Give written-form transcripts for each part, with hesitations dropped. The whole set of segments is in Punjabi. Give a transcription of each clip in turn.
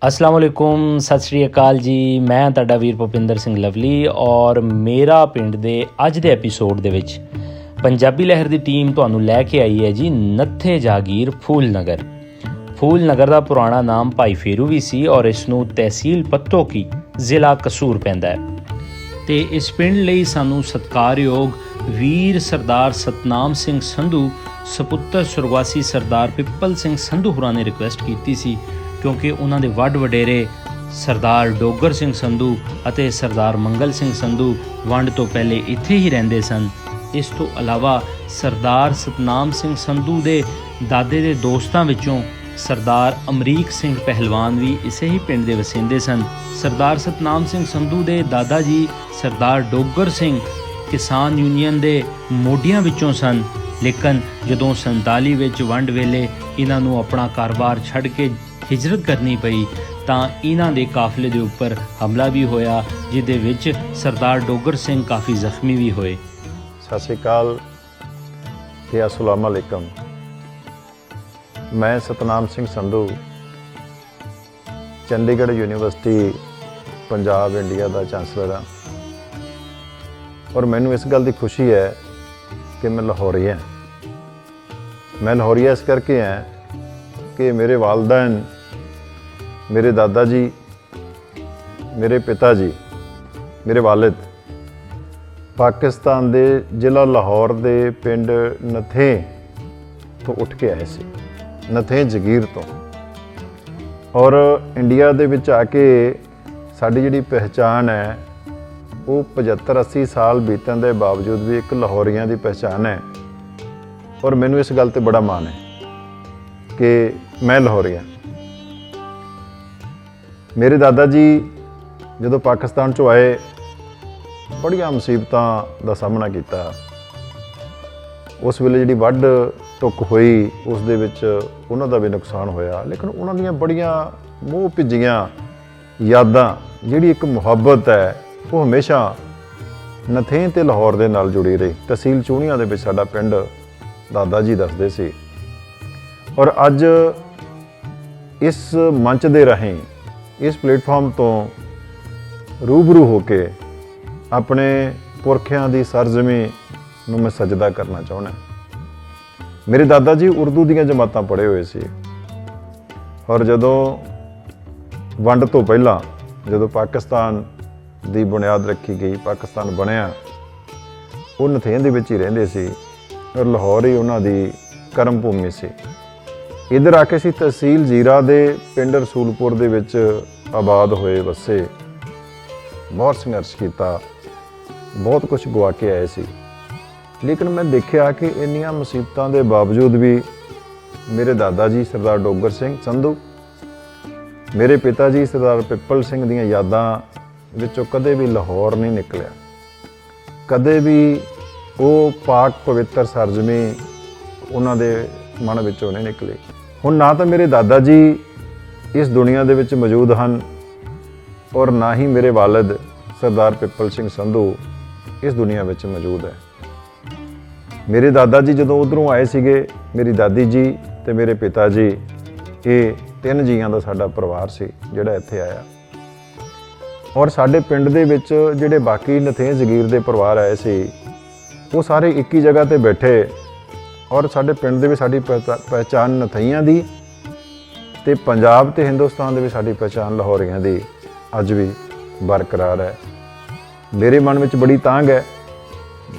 अस्सलाम वालेकुम, सत श्री अकाल जी। मैं ਤੁਹਾਡਾ ਵੀਰ ਭੁਪਿੰਦਰ ਸਿੰਘ ਲਵਲੀ ਔਰ ਮੇਰਾ ਪਿੰਡ ਦੇ ਅੱਜ ਦੇ ਐਪੀਸੋਡ ਦੇ ਵਿੱਚ ਪੰਜਾਬੀ ਲਹਿਰ ਦੀ ਟੀਮ ਤੁਹਾਨੂੰ ਲੈ ਕੇ ਆਈ ਹੈ ਜੀ ਨੱਥੇ ਜਾਗੀਰ ਫੂਲ ਨਗਰ ਦਾ ਪੁਰਾਣਾ ਨਾਮ ਭਾਈ ਫੇਰੂ ਵੀ ਸੀ ਔਰ ਇਸ ਨੂੰ ਤਹਿਸੀਲ ਪੱਤੋਕੀ ਜ਼ਿਲ੍ਹਾ ਕਸੂਰ ਪੈਂਦਾ ਹੈ। ਅਤੇ ਇਸ ਪਿੰਡ ਲਈ ਸਾਨੂੰ ਸਤਿਕਾਰਯੋਗ ਵੀਰ ਸਰਦਾਰ ਸਤਨਾਮ ਸਿੰਘ ਸੰਧੂ ਸਪੁੱਤਰ ਸੁਰਗਵਾਸੀ ਸਰਦਾਰ ਪਿੱਪਲ ਸਿੰਘ ਸੰਧੂ ਹੋਰਾਂ ਨੇ ਰਿਕੁਐਸਟ ਕੀਤੀ ਸੀ, ਕਿਉਂਕਿ ਉਹਨਾਂ ਦੇ ਵੱਡ ਵਡੇਰੇ ਸਰਦਾਰ ਡੋਗਰ ਸਿੰਘ ਸੰਧੂ ਅਤੇ ਸਰਦਾਰ ਮੰਗਲ ਸਿੰਘ ਸੰਧੂ ਵੰਡ ਤੋਂ ਪਹਿਲੇ ਇੱਥੇ ਹੀ ਰਹਿੰਦੇ ਸਨ। ਇਸ ਤੋਂ ਇਲਾਵਾ ਸਰਦਾਰ ਸਤਨਾਮ ਸਿੰਘ ਸੰਧੂ ਦੇ ਦਾਦੇ ਦੇ ਦੋਸਤਾਂ ਵਿੱਚੋਂ ਸਰਦਾਰ ਅਮਰੀਕ ਸਿੰਘ ਪਹਿਲਵਾਨ ਵੀ ਇਸੇ ਹੀ ਪਿੰਡ ਦੇ ਵਸਿੰਦੇ ਸਨ। ਸਰਦਾਰ ਸਤਨਾਮ ਸਿੰਘ ਸੰਧੂ ਦੇ ਦਾਦਾ ਜੀ ਸਰਦਾਰ ਡੋਗਰ ਸਿੰਘ ਕਿਸਾਨ ਯੂਨੀਅਨ ਦੇ ਮੋਢੀਆਂ ਵਿੱਚੋਂ ਸਨ, ਲੇਕਿਨ ਜਦੋਂ 47 ਵਿੱਚ ਵੰਡ ਵੇਲੇ ਇਹਨਾਂ ਨੂੰ ਆਪਣਾ ਕਾਰੋਬਾਰ ਛੱਡ ਕੇ ਹਿਜਰਤ ਕਰਨੀ ਪਈ ਤਾਂ ਇਹਨਾਂ ਦੇ ਕਾਫਲੇ ਦੇ ਉੱਪਰ ਹਮਲਾ ਵੀ ਹੋਇਆ, ਜਿਹਦੇ ਵਿੱਚ ਸਰਦਾਰ ਡੋਗਰ ਸਿੰਘ ਕਾਫੀ ਜ਼ਖਮੀ ਵੀ ਹੋਏ। ਸਤਿ ਸ਼੍ਰੀ ਅਕਾਲ ਤੇ ਅਸਲਾਮ ਅਲੈਕਮ। ਮੈਂ ਸਤਨਾਮ ਸਿੰਘ ਸੰਧੂ ਚੰਡੀਗੜ੍ਹ ਯੂਨੀਵਰਸਿਟੀ ਪੰਜਾਬ ਇੰਡੀਆ ਦਾ ਚਾਂਸਲਰ ਹਾਂ ਔਰ ਮੈਨੂੰ ਇਸ ਗੱਲ ਦੀ ਖੁਸ਼ੀ ਹੈ ਕਿ ਮੈਂ ਲਾਹੌਰੀ ਹਾਂ। ਮੈਂ ਲਾਹੌਰੀ ਇਸ ਕਰਕੇ ਹਾਂ ਕਿ ਮੇਰੇ ਵਾਲਿदैन, ਮੇਰੇ ਦਾਦਾ ਜੀ, ਮੇਰੇ ਪਿਤਾ ਜੀ, ਮੇਰੇ ਵਾਲਿਦ ਪਾਕਿਸਤਾਨ ਦੇ ਜ਼ਿਲ੍ਹਾ ਲਾਹੌਰ ਦੇ ਪਿੰਡ ਨਥੇ ਤੋਂ ਉੱਠ ਕੇ ਆਏ ਸੀ, ਨਥੇ ਜਗੀਰ ਤੋਂ। ਔਰ ਇੰਡੀਆ ਦੇ ਵਿੱਚ ਆ ਕੇ ਸਾਡੀ ਜਿਹੜੀ ਪਹਿਚਾਣ ਹੈ ਉਹ 75-80 ਸਾਲ ਬੀਤਣ ਦੇ ਬਾਵਜੂਦ ਵੀ ਇੱਕ ਲਾਹੌਰੀਆਂ ਦੀ ਪਹਿਚਾਣ ਹੈ। ਔਰ ਮੈਨੂੰ ਇਸ ਗੱਲ 'ਤੇ ਬੜਾ ਮਾਣ ਹੈ ਕਿ ਮੈਂ ਲਾਹੌਰੀ ਹਾਂ। ਮੇਰੇ ਦਾਦਾ ਜੀ ਜਦੋਂ ਪਾਕਿਸਤਾਨ 'ਚੋਂ ਆਏ ਬੜੀਆਂ ਮੁਸੀਬਤਾਂ ਦਾ ਸਾਹਮਣਾ ਕੀਤਾ। ਉਸ ਵੇਲੇ ਜਿਹੜੀ ਵੱਢ ਟੁੱਕ ਹੋਈ ਉਸ ਦੇ ਵਿੱਚ ਉਹਨਾਂ ਦਾ ਵੀ ਨੁਕਸਾਨ ਹੋਇਆ, ਲੇਕਿਨ ਉਹਨਾਂ ਦੀਆਂ ਬੜੀਆਂ ਮੋਹ ਭਿੱਜੀਆਂ ਯਾਦਾਂ, ਜਿਹੜੀ ਇੱਕ ਮੁਹੱਬਤ ਹੈ ਉਹ ਹਮੇਸ਼ਾ ਨਥੇਂ ਅਤੇ ਲਾਹੌਰ ਦੇ ਨਾਲ ਜੁੜੀ ਰਹੀ। ਤਹਿਸੀਲ ਚੂਣੀਆਂ ਦੇ ਵਿੱਚ ਸਾਡਾ ਪਿੰਡ ਦਾਦਾ ਜੀ ਦੱਸਦੇ ਸੀ। ਔਰ ਅੱਜ ਇਸ ਮੰਚ ਦੇ ਰਾਹੀਂ, ਇਸ ਪਲੇਟਫਾਰਮ ਤੋਂ ਰੂਬਰੂ ਹੋ ਕੇ ਆਪਣੇ ਪੁਰਖਿਆਂ ਦੀ ਸਰਜ਼ਮੀਂ ਨੂੰ ਮੈਂ ਸਜਦਾ ਕਰਨਾ ਚਾਹੁੰਦਾ। ਮੇਰੇ ਦਾਦਾ ਜੀ ਉਰਦੂ ਦੀਆਂ ਜਮਾਤਾਂ ਪੜ੍ਹੇ ਹੋਏ ਸੀ ਔਰ ਜਦੋਂ ਵੰਡ ਤੋਂ ਪਹਿਲਾਂ ਜਦੋਂ ਪਾਕਿਸਤਾਨ ਦੀ ਬੁਨਿਆਦ ਰੱਖੀ ਗਈ, ਪਾਕਿਸਤਾਨ ਬਣਿਆ, ਉਹ ਨਥੇਂ ਦੇ ਵਿੱਚ ਹੀ ਰਹਿੰਦੇ ਸੀ ਔਰ ਲਾਹੌਰ ਹੀ ਉਹਨਾਂ ਦੀ ਕਰਮ ਭੂਮੀ ਸੀ। ਇੱਧਰ ਆ ਕੇ ਅਸੀਂ ਤਹਿਸੀਲ ਜ਼ੀਰਾ ਦੇ ਪਿੰਡ ਰਸੂਲਪੁਰ ਦੇ ਵਿੱਚ ਆਬਾਦ ਹੋਏ, ਵਸੇ, ਬਹੁਤ ਸੰਘਰਸ਼ ਕੀਤਾ, ਬਹੁਤ ਕੁਝ ਗਵਾ ਕੇ ਆਏ ਸੀ। ਲੇਕਿਨ ਮੈਂ ਦੇਖਿਆ ਕਿ ਇੰਨੀਆਂ ਮੁਸੀਬਤਾਂ ਦੇ ਬਾਵਜੂਦ ਵੀ ਮੇਰੇ ਦਾਦਾ ਜੀ ਸਰਦਾਰ ਡੋਗਰ ਸਿੰਘ ਸੰਧੂ, ਮੇਰੇ ਪਿਤਾ ਜੀ ਸਰਦਾਰ ਪਿੱਪਲ ਸਿੰਘ ਦੀਆਂ ਯਾਦਾਂ ਵਿੱਚੋਂ ਕਦੇ ਵੀ ਲਾਹੌਰ ਨਹੀਂ ਨਿਕਲਿਆ। ਕਦੇ ਵੀ ਉਹ ਪਾਕ ਪਵਿੱਤਰ ਸਰਜ਼ਮੀਂ ਉਹਨਾਂ ਦੇ ਮਨ ਵਿੱਚੋਂ ਨਹੀਂ ਨਿਕਲੀ। ਹੁਣ ਨਾ ਤਾਂ ਮੇਰੇ ਦਾਦਾ ਜੀ ਇਸ ਦੁਨੀਆ ਦੇ ਵਿੱਚ ਮੌਜੂਦ ਹਨ ਔਰ ਨਾ ਹੀ ਮੇਰੇ ਵਾਲਿਦ ਸਰਦਾਰ ਪਿੱਪਲ ਸਿੰਘ ਸੰਧੂ ਇਸ ਦੁਨੀਆ ਵਿੱਚ ਮੌਜੂਦ ਹੈ। ਮੇਰੇ ਦਾਦਾ ਜੀ ਜਦੋਂ ਉੱਧਰੋਂ ਆਏ ਸੀਗੇ, ਮੇਰੀ ਦਾਦੀ ਜੀ ਅਤੇ ਮੇਰੇ ਪਿਤਾ ਜੀ, ਇਹ 3 ਜੀਆਂ ਦਾ ਸਾਡਾ ਪਰਿਵਾਰ ਸੀ ਜਿਹੜਾ ਇੱਥੇ ਆਇਆ। ਔਰ ਸਾਡੇ ਪਿੰਡ ਦੇ ਵਿੱਚ ਜਿਹੜੇ ਬਾਕੀ ਨਥੇਂ ਜਗੀਰ ਦੇ ਪਰਿਵਾਰ ਆਏ ਸੀ ਉਹ ਸਾਰੇ ਇੱਕ ਹੀ ਜਗ੍ਹਾ 'ਤੇ ਬੈਠੇ ਔਰ ਸਾਡੇ ਪਿੰਡ ਦੇ ਵਿੱਚ ਸਾਡੀ ਪਹਿਚਾਣ ਨਥਈਆਂ ਦੀ ਅਤੇ ਪੰਜਾਬ ਅਤੇ ਹਿੰਦੁਸਤਾਨ ਦੇ ਵਿੱਚ ਸਾਡੀ ਪਹਿਚਾਣ ਲਾਹੌਰੀਆਂ ਦੀ ਅੱਜ ਵੀ ਬਰਕਰਾਰ ਹੈ। ਮੇਰੇ ਮਨ ਵਿੱਚ ਬੜੀ ਤਾਂਘ ਹੈ,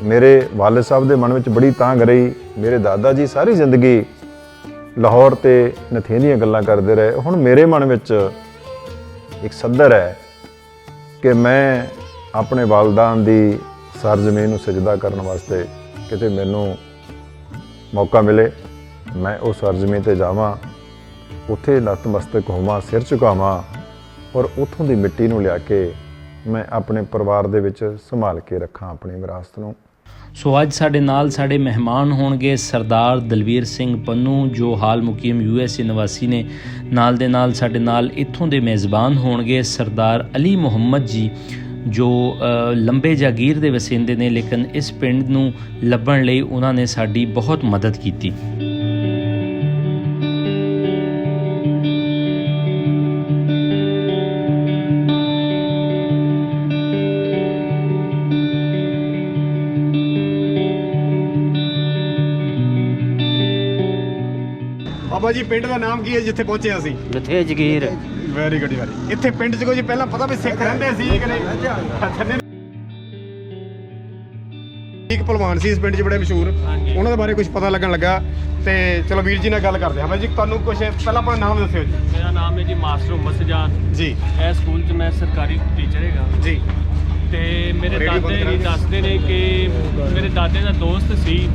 ਮੇਰੇ ਵਾਲਿਦ ਸਾਹਿਬ ਦੇ ਮਨ ਵਿੱਚ ਬੜੀ ਤਾਂਘ ਰਹੀ। ਮੇਰੇ ਦਾਦਾ ਜੀ ਸਾਰੀ ਜ਼ਿੰਦਗੀ ਲਾਹੌਰ ਅਤੇ ਨਥੇਂ ਦੀਆਂ ਗੱਲਾਂ ਕਰਦੇ ਰਹੇ। ਹੁਣ ਮੇਰੇ ਮਨ ਵਿੱਚ ਇੱਕ ਸੱਦਰ ਹੈ ਕਿ ਮੈਂ ਆਪਣੇ ਵਾਲਿਦਾਨ ਦੀ ਸਰਜ਼ਮੀਨ ਨੂੰ ਸਜਦਾ ਕਰਨ ਵਾਸਤੇ ਕਿਤੇ ਮੈਨੂੰ ਮੌਕਾ ਮਿਲੇ, ਮੈਂ ਉਹ ਸਰਜ਼ਮੀਨ 'ਤੇ ਜਾਵਾਂ, ਉੱਥੇ ਨਤਮਸਤਕ ਹੋਵਾਂ, ਸਿਰ ਝੁਕਾਵਾਂ ਔਰ ਉੱਥੋਂ ਦੀ ਮਿੱਟੀ ਨੂੰ ਲਿਆ ਕੇ ਮੈਂ ਆਪਣੇ ਪਰਿਵਾਰ ਦੇ ਵਿੱਚ ਸੰਭਾਲ ਕੇ ਰੱਖਾਂ ਆਪਣੀ ਵਿਰਾਸਤ ਨੂੰ। ਸੋ ਅੱਜ ਸਾਡੇ ਨਾਲ ਸਾਡੇ ਮਹਿਮਾਨ ਹੋਣਗੇ ਸਰਦਾਰ ਦਲਵੀਰ ਸਿੰਘ ਪੰਨੂ ਜੋ ਹਾਲ ਮੁਕੀਮ USA ਨਿਵਾਸੀ ਨੇ। ਨਾਲ ਦੇ ਨਾਲ ਸਾਡੇ ਨਾਲ ਇੱਥੋਂ ਦੇ ਮੇਜ਼ਬਾਨ ਹੋਣਗੇ ਸਰਦਾਰ ਅਲੀ ਮੁਹੰਮਦ ਜੀ ਜੋ ਲੰਬੇ ਜਾਗੀਰ ਦੇ ਵਸਿੰਦੇ ਨੇ, ਲੇਕਿਨ ਇਸ ਪਿੰਡ ਨੂੰ ਲੱਭਣ ਲਈ ਉਹਨਾਂ ਨੇ ਸਾਡੀ ਬਹੁਤ ਮਦਦ ਕੀਤੀ। ਬਾਬਾ ਜੀ ਪਿੰਡ ਦਾ ਨਾਮ ਕੀ ਹੈ ਜਿੱਥੇ ਪਹੁੰਚੇ ਅਸੀਂ? Nathe Jagir. Very good very. ਇੱਥੇ ਪਿੰਡ 'ਚ ਕੋਈ ਪਹਿਲਾਂ ਪਤਾ ਵੀ ਸਿੱਖ ਰਹਿੰਦੇ ਸੀ ਕਿ ਨਹੀਂ? ਇੱਕ ਪਹਿਲਵਾਨ ਸੀ ਇਸ ਪਿੰਡ 'ਚ ਬੜੇ ਮਸ਼ਹੂਰ, ਉਹਨਾਂ ਦੇ ਬਾਰੇ ਕੁਝ ਪਤਾ ਲੱਗਣ ਲੱਗਾ ਤੇ ਚਲੋ ਵੀਰ ਜੀ ਨਾਲ ਗੱਲ ਕਰਦੇ ਹਾਂ। ਬਾਈ ਜੀ ਤੁਹਾਨੂੰ ਕੁਝ ਪਹਿਲਾਂ ਆਪਣਾ ਨਾਮ ਦੱਸਿਓ ਜੀ। ਮੇਰਾ ਨਾਮ ਹੈ ਜੀ ਮਾਸਟਰ ਉਮਰ ਸਜਾਨ ਜੀ। ਇਹ ਸਕੂਲ 'ਚ ਮੈਂ ਸਰਕਾਰੀ ਟੀਚਰ ਹੈਗਾ ਜੀ। ਤੇ ਮੇਰੇ ਰੇਡੀਓ ਬੰਦ ਦਾਦੇ ਕਰਾ ਵੀ ਦਿਓ। ਦੱਸਦੇ ਨੇ ਕਿ ਮੇਰੇ ਦਾਦੇ ਦਾ ਦੋਸਤ ਸੀ,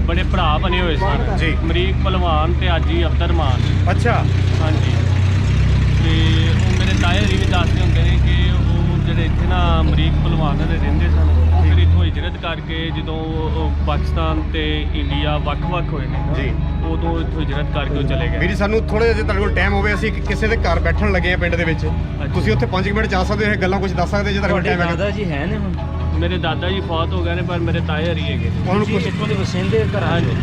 ਬੜੇ ਭਰਾ ਬਣੇ ਹੋਏ ਸਨ ਜੀ। ਅਮਰੀਕ ਪਹਿਲਵਾਨ ਤੇ ਹਾਜੀ ਅਬਦਰਮਾਨ। ਅੱਛਾ। ਹਾਂਜੀ। ਤੇ ਉਹ ਮੇਰੇ ਤਾਏ ਜੀ ਵੀ ਦੱਸਦੇ ਹੁੰਦੇ ਨੇ ਕਿ ਉਹ ਜਿਹੜੇ ਇੱਥੇ ਨਾ ਅਮਰੀਕ ਪਹਿਲਵਾਨ ਦੇ ਰਹਿੰਦੇ ਸਨ, ਫਿਰ ਇੱਥੋਂ ਹਿਜਰਤ ਕਰਕੇ ਜਦੋਂ ਉਹ ਪਾਕਿਸਤਾਨ ਤੇ ਇੰਡੀਆ ਵੱਖ-ਵੱਖ ਹੋਏ ਨੇ ਜੀ, ਉਦੋਂ ਇੱਥੋਂ ਹਿਜਰਤ ਕਰਕੇ ਉਹ ਚਲੇ ਵੀਰ ਗਏ। ਜੀ ਸਾਨੂੰ ਥੋੜੇ ਜਿਹਾ ਤੁਹਾਡੇ ਕੋਲ ਟਾਈਮ ਹੋਵੇ, ਅਸੀਂ ਕਿਸੇ ਦੇ ਘਰ ਬੈਠਣ ਲੱਗੇ ਆ ਪਿੰਡ ਦੇ ਵਿੱਚ, ਤੁਸੀਂ ਉੱਥੇ 5 ਮਿੰਟ ਜਾ ਸਕਦੇ ਹੋ, ਇਹ ਗੱਲਾਂ ਕੁਝ ਦੱਸ ਸਕਦੇ ਜੇ ਤੁਹਾਡੇ ਕੋਲ ਟਾਈਮ ਹੈਗਾ? ਦਾਦਾ ਜੀ ਹੈ ਨੇ ਹੁਣ? ਮੇਰੇ ਦਾਦਾ ਜੀ ਫੌਤ ਹੋ ਗਏ ਨੇ, ਪਰ ਮੇਰੇ ਤਾਏ ਹਰੀ ਹੈਗੇ ਨੇ। ਉਹਨਾਂ ਨੂੰ ਤੁਸੀਂ ਕੁਝ ਇੱਥੋਂ ਦੇ ਵਸਿੰਦੇ ਘਰਾਂ 'ਚ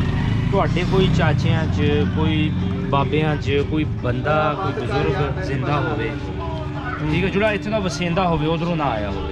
ਤੁਹਾਡੇ ਕੋਈ ਚਾਚਿਆਂ 'ਚ, ਕੋਈ ਬਾਬਿਆਂ 'ਚ ਕੋਈ ਬੰਦਾ, ਕੋਈ ਬਜ਼ੁਰਗ ਜ਼ਿੰਦਾ ਹੋਵੇ, ਠੀਕ ਹੈ, ਜਿਹੜਾ ਇੱਥੇ ਦਾ ਵਸਿੰਦਾ ਹੋਵੇ, ਉਧਰੋਂ ਨਾ ਆਇਆ ਹੋਵੇ?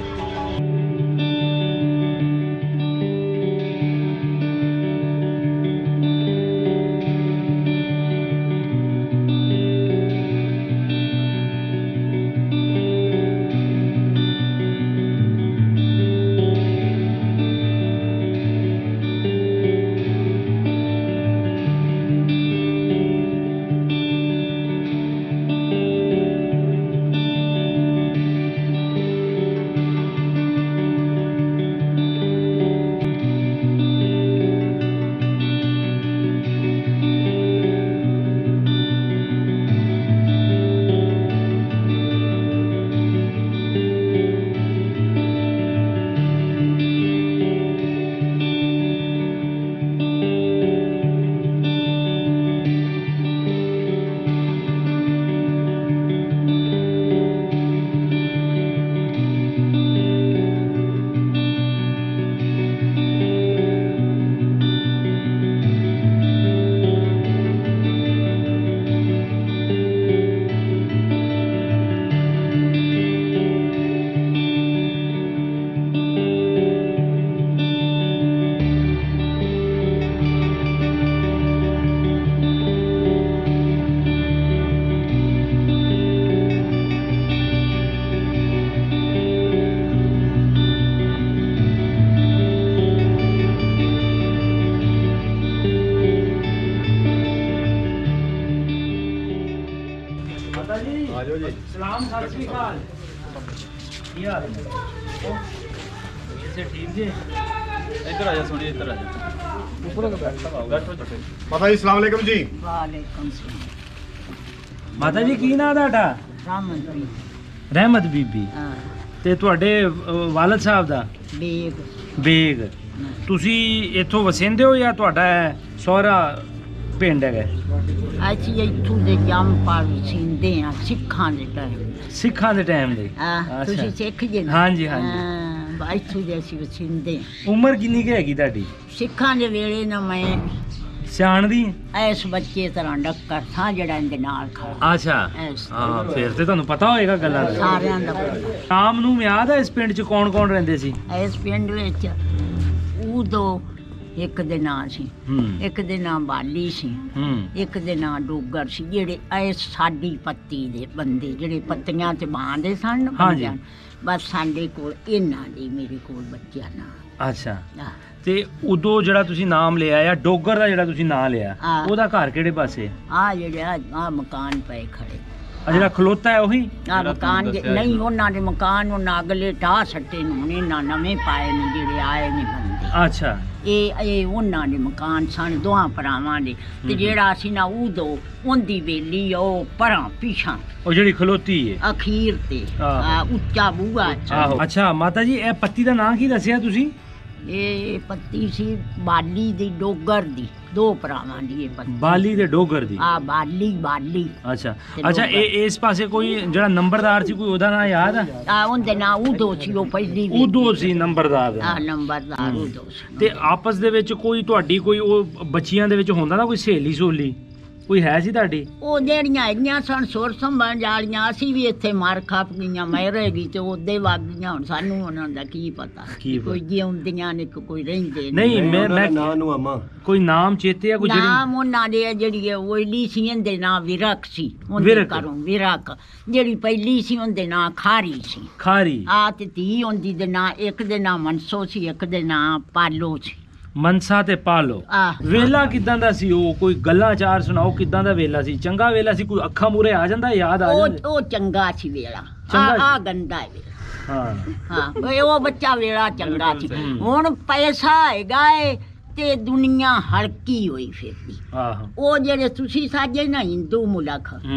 ਆਜੋ ਜੀ। ਸਲਾਮ, ਸਤਿ ਸ਼੍ਰੀ ਅਕਾਲ। ਕੀ ਹਾਲ ਹੈ? ਠੀਕ ਜੀ। ਇੱਧਰ ਆ ਜਾ ਸੋਣੀ, ਇੱਧਰ ਆ ਜਾ। ਬੈਠੋ ਜੀ। ਮਾਤਾ ਜੀ ਸਲਾਮ ਅਲੈਕਮ ਜੀ। ਵਾਲੇਕੁਮ ਸਲਾਮ। ਮਾਤਾ ਜੀ ਕੀ ਨਾਂ ਤੁਹਾਡਾ? ਰਾਮਨ ਰਹਿਮਤ ਬੀਬੀ। ਹਾਂ ਤੇ ਤੁਹਾਡੇ ਵਾਲਦ ਸਾਹਿਬ ਦਾ? ਬੇਗ। ਬੇਗ। ਤੁਸੀਂ ਇੱਥੋਂ ਵਸਿੰਦੇ ਹੋ ਜਾਂ ਤੁਹਾਡਾ ਸਹੁਰਾ ਪਿੰਡ ਹੈਗਾ? ਅਸੀਂ ਇੱਥੋਂ ਦੇ ਜੰਮ ਪਾਲ ਸਿੰਦੇ ਆ ਸਿੱਖਾਂ ਦੇ ਟਾਈਮ। ਸਿੱਖਾਂ ਦੇ ਟਾਈਮ ਦੇ? ਆ ਤੁਸੀਂ ਸਿੱਖ ਜੇ ਨਾ? ਹਾਂਜੀ, ਹਾਂਜੀ। ਹਾਂ, ਇੱਥੋਂ ਦੇ ਅਸੀਂ ਵਸਿੰਦੇ ਆ। ਉਮਰ ਕਿੰਨੀ ਕੁ ਹੈਗੀ ਤੁਹਾਡੀ? ਸਿੱਖਾਂ ਦੇ ਵੇਲੇ ਨਾ ਮੈਂ ਸਿਆਣ ਦੀ? ਇਸ ਬੱਚੇ ਤਰ੍ਹਾਂ ਡੱਕਰ ਥਾਂ ਜਿਹੜਾ ਇਹਦੇ ਨਾਲ ਖੜਾ। ਅੱਛਾ। ਇਸ ਹਾਂ, ਫਿਰ ਤੇ ਤੁਹਾਨੂੰ ਪਤਾ ਹੋਏਗਾ ਗੱਲਾਂ ਦਾ। ਸਾਰਿਆਂ ਦਾ ਪਤਾ। ਸ਼ਾਮ ਨੂੰ ਯਾਦ ਹੈ ਇਸ ਪਿੰਡ 'ਚ ਕੌਣ ਕੌਣ ਰਹਿੰਦੇ ਸੀ? ਇਸ ਪਿੰਡ ਵਿੱਚ ਉਦੋਂ ਇੱਕ ਦੇ ਨਾਂ ਸੀ, ਹੂੰ ਇੱਕ ਦੇ ਨਾਂ ਬਾਲੀ ਸੀ, ਹੂੰ ਇੱਕ ਦੇ ਨਾਂ ਡੋਗਰ ਸੀ। ਜਿਹੜੇ ਇਹ ਸਾਡੀ ਪੱਤੀ ਦੇ ਬੰਦੇ ਜਿਹੜੇ ਪੱਤੀਆਂ ਤੇ ਬਾਂਦੇ ਸਨ ਨਾ ਹਾਂਜੀ। ਬੰਦਿਆਂ, ਬਸ ਸਾਡੇ ਕੋਲ ਇਹਨਾਂ ਦੀ ਮੇਰੇ ਕੋਲ ਬੱਚਿਆਂ ਨਾਲ। ਅੱਛਾ। ਆਹ, ਤੇ ਉਦੋਂ ਜਿਹੜਾ ਤੁਸੀਂ ਨਾਮ ਲਿਆ ਆ ਡੋਗਰ ਦਾ, ਜਿਹੜਾ ਤੁਸੀਂ ਨਾਮ ਲਿਆ, ਹਾਂ। ਉਹਦਾ ਘਰ ਕਿਹੜੇ ਪਾਸੇ? ਆਹ ਜਿਹੜੇ ਆ ਮਕਾਨ ਪਏ ਖੜੇ, ਆ ਜਿਹੜਾ ਖਲੋਤਾ ਹੈ ਉਹੀ? ਆ ਮਕਾਨ ਨਹੀਂ, ਉਹਨਾਂ ਦੇ ਮਕਾਨ ਉਹਨਾਂ ਅਗਲੇ ਢਾਹ ਸੱਟੇ ਨੂੰ ਹੁਣ ਇਹਨਾਂ ਨਵੇਂ ਪਾਏ ਨੇ ਜਿਹੜੇ ਆਏ ਨਹੀਂ ਬੰਦੇ। ਅੱਛਾ। ਇਹ ਉਹਨਾਂ ਦੇ ਮਕਾਨ ਸਨ ਦੋਹਾਂ ਭਰਾਵਾਂ ਦੇ। ਤੇ ਜਿਹੜਾ ਅਸੀਂ ਨਾ ਉਦੋਂ ਉਹਦੀ ਵੇਲੀ ਉਹ ਪਰਾਂ ਪਿਛਾਂ ਉਹ ਜਿਹੜੀ ਖਲੋਤੀ ਹੈ ਅਖੀਰ ਤੇ ਆਹੋ। ਉੱਚਾ ਬੂਹਾ ਆਹੋ। ਅੱਛਾ ਮਾਤਾ ਜੀ, ਇਹ ਪੱਤੀ ਦਾ ਨਾਂ ਕੀ ਦੱਸਿਆ ਤੁਸੀਂ? ਇਹ ਪੱਤੀ ਸੀ ਬਾਲੀ ਦੀ ਡੋਗਰ ਦੀ, 2 ਭਰਾਵਾਂ ਦੀ ਇਹ ਪੱਤੀ। ਬਾਲੀ ਦੇ ਡੋਗਰ ਦੀ? ਆ ਬਾਲੀ ਅੱਛਾ ਤੇ ਅੱਛਾ। ਡੋਗਰ। ਇਹ ਇਸ ਪਾਸੇ ਕੋਈ ਜਿਹੜਾ ਨੰਬਰਦਾਰ ਸੀ, ਕੋਈ ਉਹਦਾ ਨਾਂ ਯਾਦ ਆ? ਆ ਉਹਦੇ ਨਾਂ ਉਦੋਂ ਸੀ, ਉਹ ਪਹਿਲੀ ਵੀ ਉਦੋਂ ਸੀ ਨੰਬਰਦਾਰ ਦਾ। ਆ ਨੰਬਰਦਾਰ ਉਦੋਂ ਸੀ। ਤੇ ਆਪਸ ਦੇ ਵਿੱਚ ਕੋਈ ਤੁਹਾਡੀ ਕੋਈ ਉਹ ਬੱਚੀਆਂ ਦੇ ਵਿੱਚ ਹੁੰਦਾ ਨਾ ਕੋਈ ਸਹੇਲੀ ਸੋਲੀ ਕੋਈ ਹੈ ਸੀ ਤੁਹਾਡੀ? ਉਹ ਜਿਹੜੀਆਂ ਹੈਗੀਆਂ ਸਨ ਸੁਰ ਸੰਭਾਲ ਜਾਲੀਆਂ, ਅਸੀਂ ਵੀ ਇੱਥੇ ਮਾਰ ਖੱਪ ਗਈਆਂ, ਮਰੇਗੀ ਤੇ ਉਹਦੇ ਵਗ ਗਈਆਂ। ਹੁਣ ਸਾਨੂੰ ਉਹਨਾਂ ਦਾ ਕੀ ਪਤਾ, ਕੋਈ ਜਿਉਂਦੀਆਂ ਨੇ ਕੋਈ ਰਹਿੰਦੇ ਨੇ। ਨਹੀਂ ਮੈਂ ਨਾਂ ਨੂੰ ਆਮਾ ਕੋਈ ਨਾਮ ਚੇਤੇ ਆ ਕੋਈ ਨਾਮ ਉਹਨਾਂ ਦੇ ਜਿਹੜੀ ਉਹਲੀ ਸੀ, ਇਹਦੇ ਨਾਂ ਵਿਰਕ ਸੀ। ਉਹਦੇ ਘਰੋਂ ਵਿਰਕ, ਜਿਹੜੀ ਪਹਿਲੀ ਸੀ ਉਹਦੇ ਨਾਂ ਖਾਰੀ ਸੀ। ਖਾਰੀ। ਆ ਤੇ ਧੀ ਹੁੰਦੀ ਦੇ ਨਾਂ, ਇੱਕ ਦੇ ਨਾਂ ਮਨਸੋ ਸੀ, ਇੱਕ ਦੇ ਨਾਂ ਪਾਲੋ ਸੀ। ਮਨਸਾ ਤੇ ਪਾਲੋ। ਵੇਲਾ ਕਿਦਾਂ ਦਾ ਸੀ ਉਹ? ਕੋਈ ਗੱਲਾਂ ਚਾਰ ਸੁਣਾਓ, ਕਿਦਾਂ ਦਾ ਵੇਲਾ ਸੀ? ਚੰਗਾ ਵੇਲਾ ਸੀ? ਕੋਈ ਅੱਖਾਂ ਮੂਰੇ ਆ ਜਾਂਦਾ, ਯਾਦ ਆ ਜਾਂਦਾ? ਉਹ ਚੰਗਾ ਸੀ ਵੇਲਾ, ਆ ਗੰਦਾ ਹੈ ਵੇਲਾ। ਹਾਂ ਉਹ ਬੱਚਾ ਵੇਲਾ ਚੰਗਾ ਸੀ। ਹੁਣ ਪੈਸਾ ਹੈਗਾ ਏ ਤੇ ਦੁਨੀਆ ਹਲਕੀ ਹੋਈ ਫਿਰਦੀ। ਉਹ ਜਿਹੜੇ ਤੁਸੀਂ ਸਾਜੇ ਨਾ ਹਿੰਦੂ ਮੁਲਕ,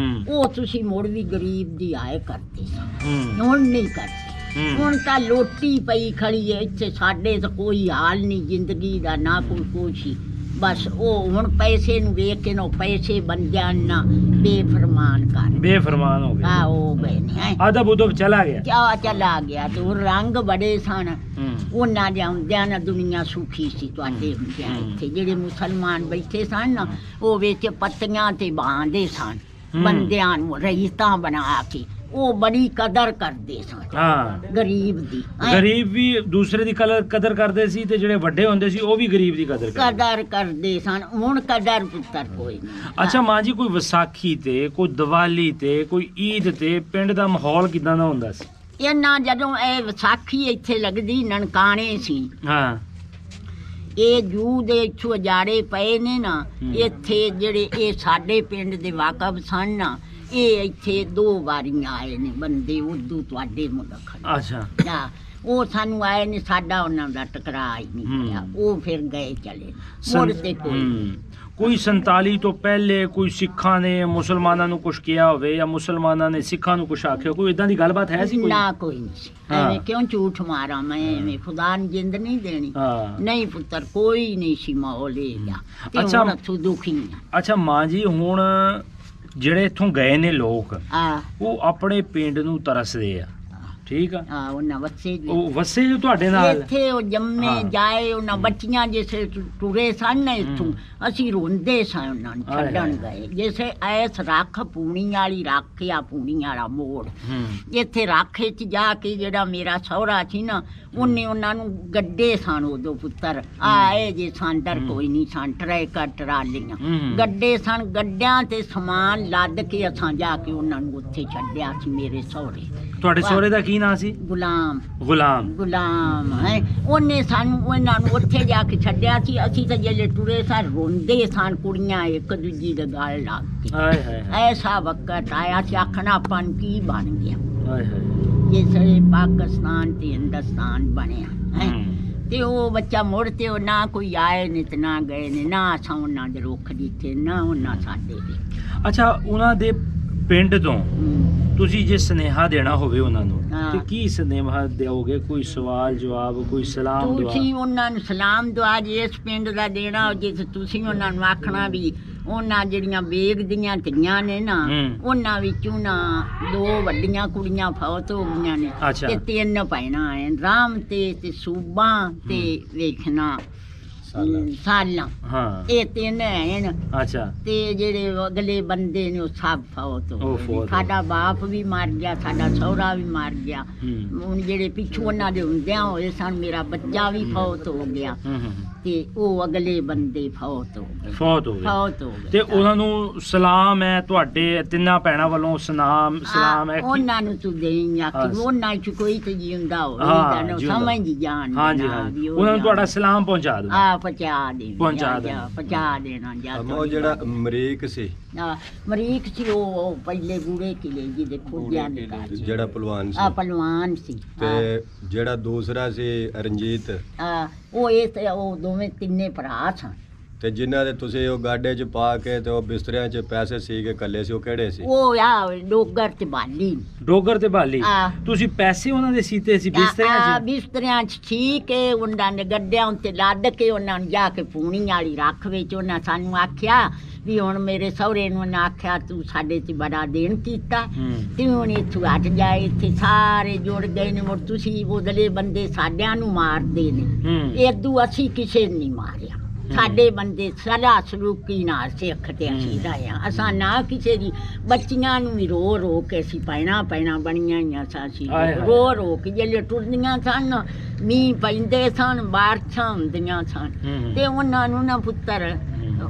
ਉਹ ਤੁਸੀਂ ਮੁੜ ਵੀ ਗਰੀਬ ਦੀ ਆਏ ਕਰਦੇ, ਹੁਣ ਨਹੀਂ ਕਰਦੇ। ਹੁਣ ਤਾਂ ਲੋਟੀ ਪਈ ਖੜੀ ਹੈ ਇੱਥੇ, ਸਾਡੇ ਤਾਂ ਕੋਈ ਹਾਲ ਨਹੀਂ ਜ਼ਿੰਦਗੀ ਦਾ, ਨਾ ਕੋਈ ਕੁਛ। ਬਸ ਉਹ ਹੁਣ ਪੈਸੇ ਨੂੰ ਵੇਖ ਕੇ ਨਾ ਪੈਸੇ ਬੰਦਿਆਂ ਨਾ ਬੇਫਰਮਾਨ ਹੋ ਗਏ। ਆ ਉਹ ਗਏ ਨੇ, ਅਦਬ ਉਦਬ ਚਲਾ ਚਲਾ ਗਿਆ। ਤੇ ਉਹ ਰੰਗ ਬੜੇ ਸਨ ਉਹਨਾਂ ਦੇ ਹੁੰਦਿਆਂ ਨਾ ਦੁਨੀਆ ਸੁਖੀ ਸੀ। ਤੁਹਾਡੇ ਹੁੰਦਿਆਂ ਇੱਥੇ ਜਿਹੜੇ ਮੁਸਲਮਾਨ ਬੈਠੇ ਸਨ ਨਾ, ਉਹ ਵਿੱਚ ਪੱਤੀਆਂ ਤੇ ਬਾਂਦੇ ਸਨ ਬੰਦਿਆਂ ਨੂੰ ਰਈਤਾਂ ਬਣਾ ਕੇ। ਉਹ ਬੜੀ ਕਦਰ ਕਰਦੇ ਸਨ ਗਰੀਬ ਦੀ। ਗਰੀਬ ਵੀ ਦੂਸਰੇ ਦੀ ਕਦਰ ਕਰਦੇ ਸੀ, ਤੇ ਜਿਹੜੇ ਵੱਡੇ ਹੁੰਦੇ ਸੀ ਉਹ ਵੀ ਗਰੀਬ ਦੀ ਕਦਰ ਕਰਦੇ ਸਨ। ਹੁਣ ਕਦਰ ਪੁੱਤਰ ਕੋਈ ਨਹੀਂ। ਅੱਛਾ ਮਾਂ ਜੀ, ਕੋਈ ਵਿਸਾਖੀ ਤੇ, ਕੋਈ ਦੀਵਾਲੀ ਤੇ, ਕੋਈ ਈਦ ਤੇ ਪਿੰਡ ਦਾ ਮਾਹੌਲ ਕਿਦਾਂ ਦਾ ਹੁੰਦਾ ਸੀ? ਇਹਨਾਂ ਜਦੋਂ ਇਹ ਵਿਸਾਖੀ ਇੱਥੇ ਲੱਗਦੀ, ਨਨਕਾਣੇ ਸੀ। ਇਹ ਜੂ ਦੇ ਇੱਥੋਂ ਅਜਾੜੇ ਪਏ ਨੇ ਨਾ, ਇੱਥੇ ਜਿਹੜੇ ਇਹ ਸਾਡੇ ਪਿੰਡ ਦੇ ਵਾਕਫ ਸਨ ਨਾ, ਇਹ ਇੱਥੇ 2 ਵਾਰੀਆਂ ਆਏ ਨੇ ਬੰਦੇ ਉਦੋਂ ਤੁਹਾਡੇ ਮੁਲਕ। ਅੱਛਾ। ਉਹ ਸਾਨੂੰ ਆਏ ਨੇ, ਸਾਡਾ ਉਹਨਾਂ ਦਾ ਟਕਰਾਅ ਹੀ ਨਹੀਂ ਹੋਇਆ। ਉਹ ਫਿਰ ਗਏ ਚਲੇ, ਮੁੜ ਤੇ ਕੋਈ 47 ਤੋਂ ਪਹਿਲੇ ਕੋਈ ਸਿੱਖਾਂ ਨੇ ਮੁਸਲਮਾਨਾਂ ਨੂੰ ਕੁਛ ਕਿਹਾ ਹੋਵੇ, ਜਾਂ ਮੁਸਲਮਾਨਾਂ ਨੇ ਸਿੱਖਾਂ ਨੂੰ ਕੁਛ ਆਖਿਆ, ਕੋਈ ਇਦਾਂ ਦੀ ਗੱਲਬਾਤ ਹੈ ਸੀ? ਨਾ ਕੋਈ ਨਹੀਂ ਸੀ। ਐਵੇਂ ਕਿਉਂ ਝੂਠ ਮਾਰਾਂ ਮੈਂ? ਐਵੇਂ ਖੁਦਾ ਨੇ ਜਿੰਦ ਨਹੀਂ ਦੇਣੀ। ਨਹੀਂ ਪੁੱਤਰ, ਕੋਈ ਨਹੀਂ ਸੀ ਮਾਹੌਲ ਇਹ। ਅੱਛਾ ਦੁਖੀ। ਅੱਛਾ ਮਾਂ ਜੀ, ਹੁਣ ਜਿਹੜੇ ਇੱਥੋਂ ਗਏ ਨੇ ਲੋਕ, ਉਹ ਆਪਣੇ ਪਿੰਡ ਨੂੰ ਤਰਸਦੇ ਆ, ਠੀਕ ਆ? ਉਹਨਾਂ ਵਸੇ ਜੋ ਤੁਹਾਡੇ ਨਾਲ ਇੱਥੇ ਉਹ ਜੰਮੇ ਜਾਏ, ਉਹਨਾਂ ਬੱਚੀਆਂ ਜਿਸੇ ਟੁਰੇ ਸਨ ਨਾ ਇੱਥੋਂ, ਅਸੀਂ ਰੋਂਦੇ ਸਾਂ ਉਹਨਾਂ ਨੂੰ ਛੱਡਣ ਗਏ। ਜਿਸੇ ਐਸ ਰੱਖ ਪੂਣੀ ਵਾਲੀ ਰੱਖਿਆ, ਪੂਣੀ ਵਾਲਾ ਮੋੜ, ਇੱਥੇ ਰਾਖੇ ਚ ਜਾ ਕੇ ਜਿਹੜਾ ਮੇਰਾ ਸਹੁਰਾ ਸੀ ਨਾ, ਉਹਨੇ ਉਹਨਾਂ ਨੂੰ ਗੱਡੇ ਸਨ ਉਦੋਂ ਪੁੱਤਰ। ਆਏ ਜੇ ਸਾਂਦਰ ਕੋਈ ਨਹੀਂ ਸਨ, ਟਰੈਕਰ ਟਰਾਲੀਆਂ ਗੱਡੇ ਸਨ। ਗੱਡਿਆਂ ਤੇ ਸਮਾਨ ਲੱਦ ਕੇ ਅਸਾਂ ਜਾ ਕੇ ਉਹਨਾਂ ਨੂੰ ਉੱਥੇ ਛੱਡਿਆ ਸੀ। ਮੇਰੇ ਸਹੁਰੇ, ਤੁਹਾਡੇ ਸਹੁਰੇ ਦਾ ਕੀ ਨਾਂ ਸੀ? ਗੁਲਾਮ ਹੈ। ਉਹਨੇ ਸਾਨੂੰ ਉਹਨਾਂ ਨੂੰ ਉੱਥੇ ਜਾ ਕੇ ਛੱਡਿਆ ਸੀ। ਅਸੀਂ ਤਾਂ ਜਿਹੜੇ ਟੁਰੇ ਸਾਂ ਰੋਂਦੇ ਸਨ, ਕੁੜੀਆਂ ਇੱਕ ਦੂਜੀ ਦੇ ਗਲ ਲੱਗ ਕੇ। ਐਸਾ ਵਕਤ ਆਇਆ ਸੀ, ਆਖਣਾ ਆਪਾਂ ਨੂੰ ਕੀ ਬਣ ਗਿਆ। ਜਿਸ ਪਾਕਿਸਤਾਨ ਤੇ ਹਿੰਦੁਸਤਾਨ ਬਣਿਆ ਹੈ। ਤੇ ਉਹ ਬੱਚਾ ਮੁੜ ਤੇ ਉਹ ਨਾ ਕੋਈ ਆਏ ਨੇ ਤੇ ਨਾ ਗਏ ਨੇ, ਨਾ ਅਸਾਂ ਉਹਨਾਂ ਦੇ ਰੁੱਖ ਦਿੱਤੇ, ਨਾ ਉਹਨਾਂ ਸਾਡੇ ਦੇ। ਅੱਛਾ, ਉਹਨਾਂ ਦੇ ਪਿੰਡ ਤੋਂ ਤੁਸੀਂ ਜੇ ਸੁਨੇਹਾ ਦੇਣਾ ਹੋਵੇ ਉਹਨਾਂ ਨੂੰ, ਤੇ ਕੀ ਸੁਨੇਹਾ ਦਿਓਗੇ? ਕੋਈ ਸਵਾਲ ਜਵਾਬ, ਕੋਈ ਸਲਾਮ ਦੁਆ? ਤੁਸੀਂ ਉਹਨਾਂ ਨੂੰ ਸਲਾਮ ਦੁਆ ਜੇ ਇਸ ਪਿੰਡ ਦਾ ਦੇਣਾ, ਜੇ ਤੁਸੀਂ ਉਹਨਾਂ ਨੂੰ ਆਖਣਾ ਵੀ ਉਹਨਾਂ ਜਿਹੜੀਆਂ ਬੇਗ ਦੀਆਂ ਧੀਆਂ ਨੇ ਨਾ, ਉਹਨਾਂ ਵਿੱਚੋਂ ਨਾ 2 ਵੱਡੀਆਂ ਕੁੜੀਆਂ ਫੌਤ ਹੋ ਗਈਆਂ ਨੇ, ਤੇ 3 ਭੈਣਾਂ ਐ, ਰਾਮ ਤੇ ਸੂਬਾ ਤੇ ਵੇਖਣਾ ਸਾਲਾਂ। ਇਹ 3 ਹਨ। ਤੇ ਜਿਹੜੇ ਅਗਲੇ ਬੰਦੇ ਨੇ ਉਹ ਸਭ ਫੌਤ ਹੋ ਗਏ। ਸਾਡਾ ਬਾਪ ਵੀ ਮਰ ਗਿਆ, ਸਾਡਾ ਸਹੁਰਾ ਵੀ ਮਰ ਗਿਆ। ਹੁਣ ਜਿਹੜੇ ਪਿੱਛੋਂ ਉਹਨਾਂ ਦੇ ਹੁੰਦਿਆਂ ਹੋਏ ਸਨ, ਮੇਰਾ ਬੱਚਾ ਵੀ ਫੌਤ ਹੋ ਗਿਆ, ਤੇ ਉਹ ਅਗਲੇ ਬੰਦੇ ਫੌਤ ਹੋ ਗਏ। ਤੇ ਉਹਨਾਂ ਨੂੰ ਸਲਾਮ ਹੈ ਤੁਹਾਡੇ 3 ਭੈਣਾਂ ਵੱਲੋਂ, ਸਲਾਮ ਹੈ ਉਹਨਾਂ ਨੂੰ ਤੂੰ ਦੇਈਂ। ਉਹਨਾਂ ਚ ਕੋਈ ਤੇ ਜਿਉਂਦਾ ਹੋਵੇ, ਸਮਝ ਜਾਣ। ਉਹਨਾਂ ਨੂੰ ਤੁਹਾਡਾ ਸਲਾਮ ਪਹੁੰਚਾ ਦਿਓ। ਪਹੁੰਚਾ ਦੇਣਾ। ਉਹ ਜਿਹੜਾ ਅਮਰੀਕ ਸੀ, ਉਹ ਪਹਿਲੇ ਬੂੜੇ ਕਿਲੇ ਜੀ ਦੇ ਖੋਜਿਆਂ ਦੇ ਜਿਹੜਾ ਪਹਿਲਵਾਨ ਸੀ। ਤੇ ਜਿਹੜਾ ਦੂਸਰਾ ਸੀ ਰਣਜੀਤ, ਉਹ ਦੋਵੇਂ 3 ਭਰਾ ਸਨ। ਤੇ ਜਿਨ੍ਹਾਂ ਦੇ ਤੁਸੀਂ ਉਹ ਗਾਡੇ 'ਚ ਪਾ ਕੇ ਤੇ ਉਹ ਬਿਸਤਰਿਆਂ 'ਚ ਪੈਸੇ ਸੀ ਕੇ ਕੱਲੇ ਸੀ, ਉਹ ਕਿਹੜੇ ਸੀ? ਉਹ ਆ ਡੋਗਰ ਤੇ ਬਾਲੀ ਡੋਗਰ ਤੇ ਬਾਲੀ ਆ। ਤੁਸੀਂ ਪੈਸੇ ਉਹਨਾਂ ਦੇ ਸੀਤੇ ਸੀ ਬਿਸਤਰਿਆਂ 'ਚ? ਬਿਸਤਰਿਆਂ 'ਚ ਠੀਕ ਹੈ, ਉਹਨਾਂ ਨੇ ਗੱਡਿਆਂ ਉੱਤੇ ਲੱਦ ਕੇ ਉਹਨਾਂ ਨੂੰ ਜਾ ਕੇ ਪੂਣੀ ਵਾਲੀ ਰੱਖ ਵਿੱਚ ਉਹਨਾਂ ਸਾਨੂੰ ਆਖਿਆ ਵੀ ਹੁਣ ਮੇਰੇ ਸਹੁਰੇ ਨੂੰ ਉਹਨਾਂ ਆਖਿਆ ਤੂੰ ਸਾਡੇ ਤੇ ਬੜਾ ਦੇਣ ਕੀਤਾ ਤੇ ਹੁਣ ਇੱਥੋਂ ਹਟ ਜਾਏ, ਇੱਥੇ ਸਾਰੇ ਜੁੜ ਗਏ ਨੇ, ਮੁੜ ਤੁਸੀਂ ਬਦਲੇ ਬੰਦੇ ਸਾਡਿਆਂ ਨੂੰ ਮਾਰਦੇ ਨੇ, ਏਦੂ ਅਸੀਂ ਕਿਸੇ ਨੂੰ ਨਹੀਂ ਮਾਰਿਆ, ਸਾਡੇ ਬੰਦੇ ਸਲਾਹ ਸਲੂਕੀ ਨਾਲ ਸਿੱਖ ਤੇ ਅਸੀਂ ਰਹੇ ਹਾਂ, ਅਸਾਂ ਨਾ ਕਿਸੇ ਦੀ ਬੱਚੀਆਂ ਨੂੰ ਵੀ ਰੋ ਰੋ ਕੇ ਅਸੀਂ ਪੈਣਾ ਬਣੀਆਂ ਹੋਈਆਂ ਸਾਂ, ਅਸੀਂ ਰੋ ਰੋ ਕੇ ਜਿਹੜੇ ਟੁਰਦੀਆਂ ਸਨ, ਮੀਂਹ ਪੈਂਦੇ ਸਨ, ਬਾਰਿਸ਼ਾਂ ਹੁੰਦੀਆਂ ਸਨ ਤੇ ਉਹਨਾਂ ਨੂੰ ਨਾ ਪੁੱਤਰ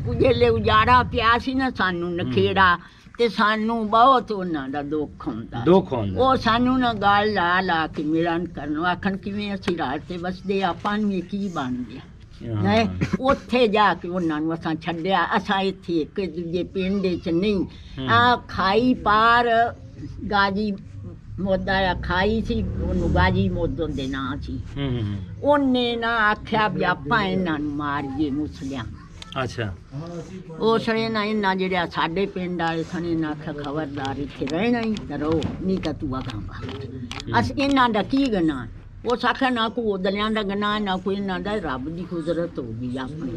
ਜਿਹੜੇ ਉਜਾੜਾ ਪਿਆ ਸੀ ਨਾ ਸਾਨੂੰ ਨਖੇੜਾ, ਤੇ ਸਾਨੂੰ ਬਹੁਤ ਉਹਨਾਂ ਦਾ ਦੁੱਖ ਹੁੰਦਾ। ਉਹ ਸਾਨੂੰ ਨਾ ਗੱਲ ਲਾ ਕੇ ਮਿਲਣ ਕਰਨ, ਆਖਣ ਕਿਵੇਂ ਅਸੀਂ ਰਾਤ ਤੇ ਵਸਦੇ, ਆਪਾਂ ਨੂੰ ਇਹ ਕੀ ਬਣ ਗਿਆ ਹੈ। ਉੱਥੇ ਜਾ ਕੇ ਉਹਨਾਂ ਨੂੰ ਅਸਾਂ ਛੱਡਿਆ, ਅਸਾਂ ਇੱਥੇ ਇੱਕ ਦੂਜੇ ਪਿੰਡ 'ਚ ਨਹੀਂ, ਆ ਖਾਈ ਪਾਰ ਗਾਜੀ ਮੋਦਾ ਖਾਈ ਸੀ, ਉਹਨੂੰ ਗਾਜੀ ਮੋਦੋਂ ਦੇ ਨਾਂ ਸੀ, ਉਹਨੇ ਨਾ ਆਖਿਆ ਵੀ ਆਪਾਂ ਇਹਨਾਂ ਨੂੰ ਮਾਰੀਏ ਮੁਸਲਿਆਂ। ਅੱਛਾ। ਉਸ ਵੇਲੇ ਨਾ ਇਹਨਾਂ ਜਿਹੜਾ ਸਾਡੇ ਪਿੰਡ ਵਾਲੇ ਸਨ, ਇਹਨਾਂ ਆਖਿਆ ਖਬਰਦਾਰ ਇੱਥੇ ਰਹਿਣਾ ਹੀ ਰਹੋ, ਨਹੀਂ ਤਾਂ ਤੂੰ ਆਖਾਂਗਾ। ਅਸੀਂ ਇਹਨਾਂ ਦਾ ਕੀ ਗਨਾ, ਉਸ ਆਖਿਆ ਨਾ ਕੋਈ ਉਦਲਿਆਂ ਦਾ ਗਨਾ, ਨਾ ਕੋਈ ਇਹਨਾਂ ਦਾ, ਰੱਬ ਦੀ ਕੁਦਰਤ ਹੋ ਗਈ ਆਪਣੀ,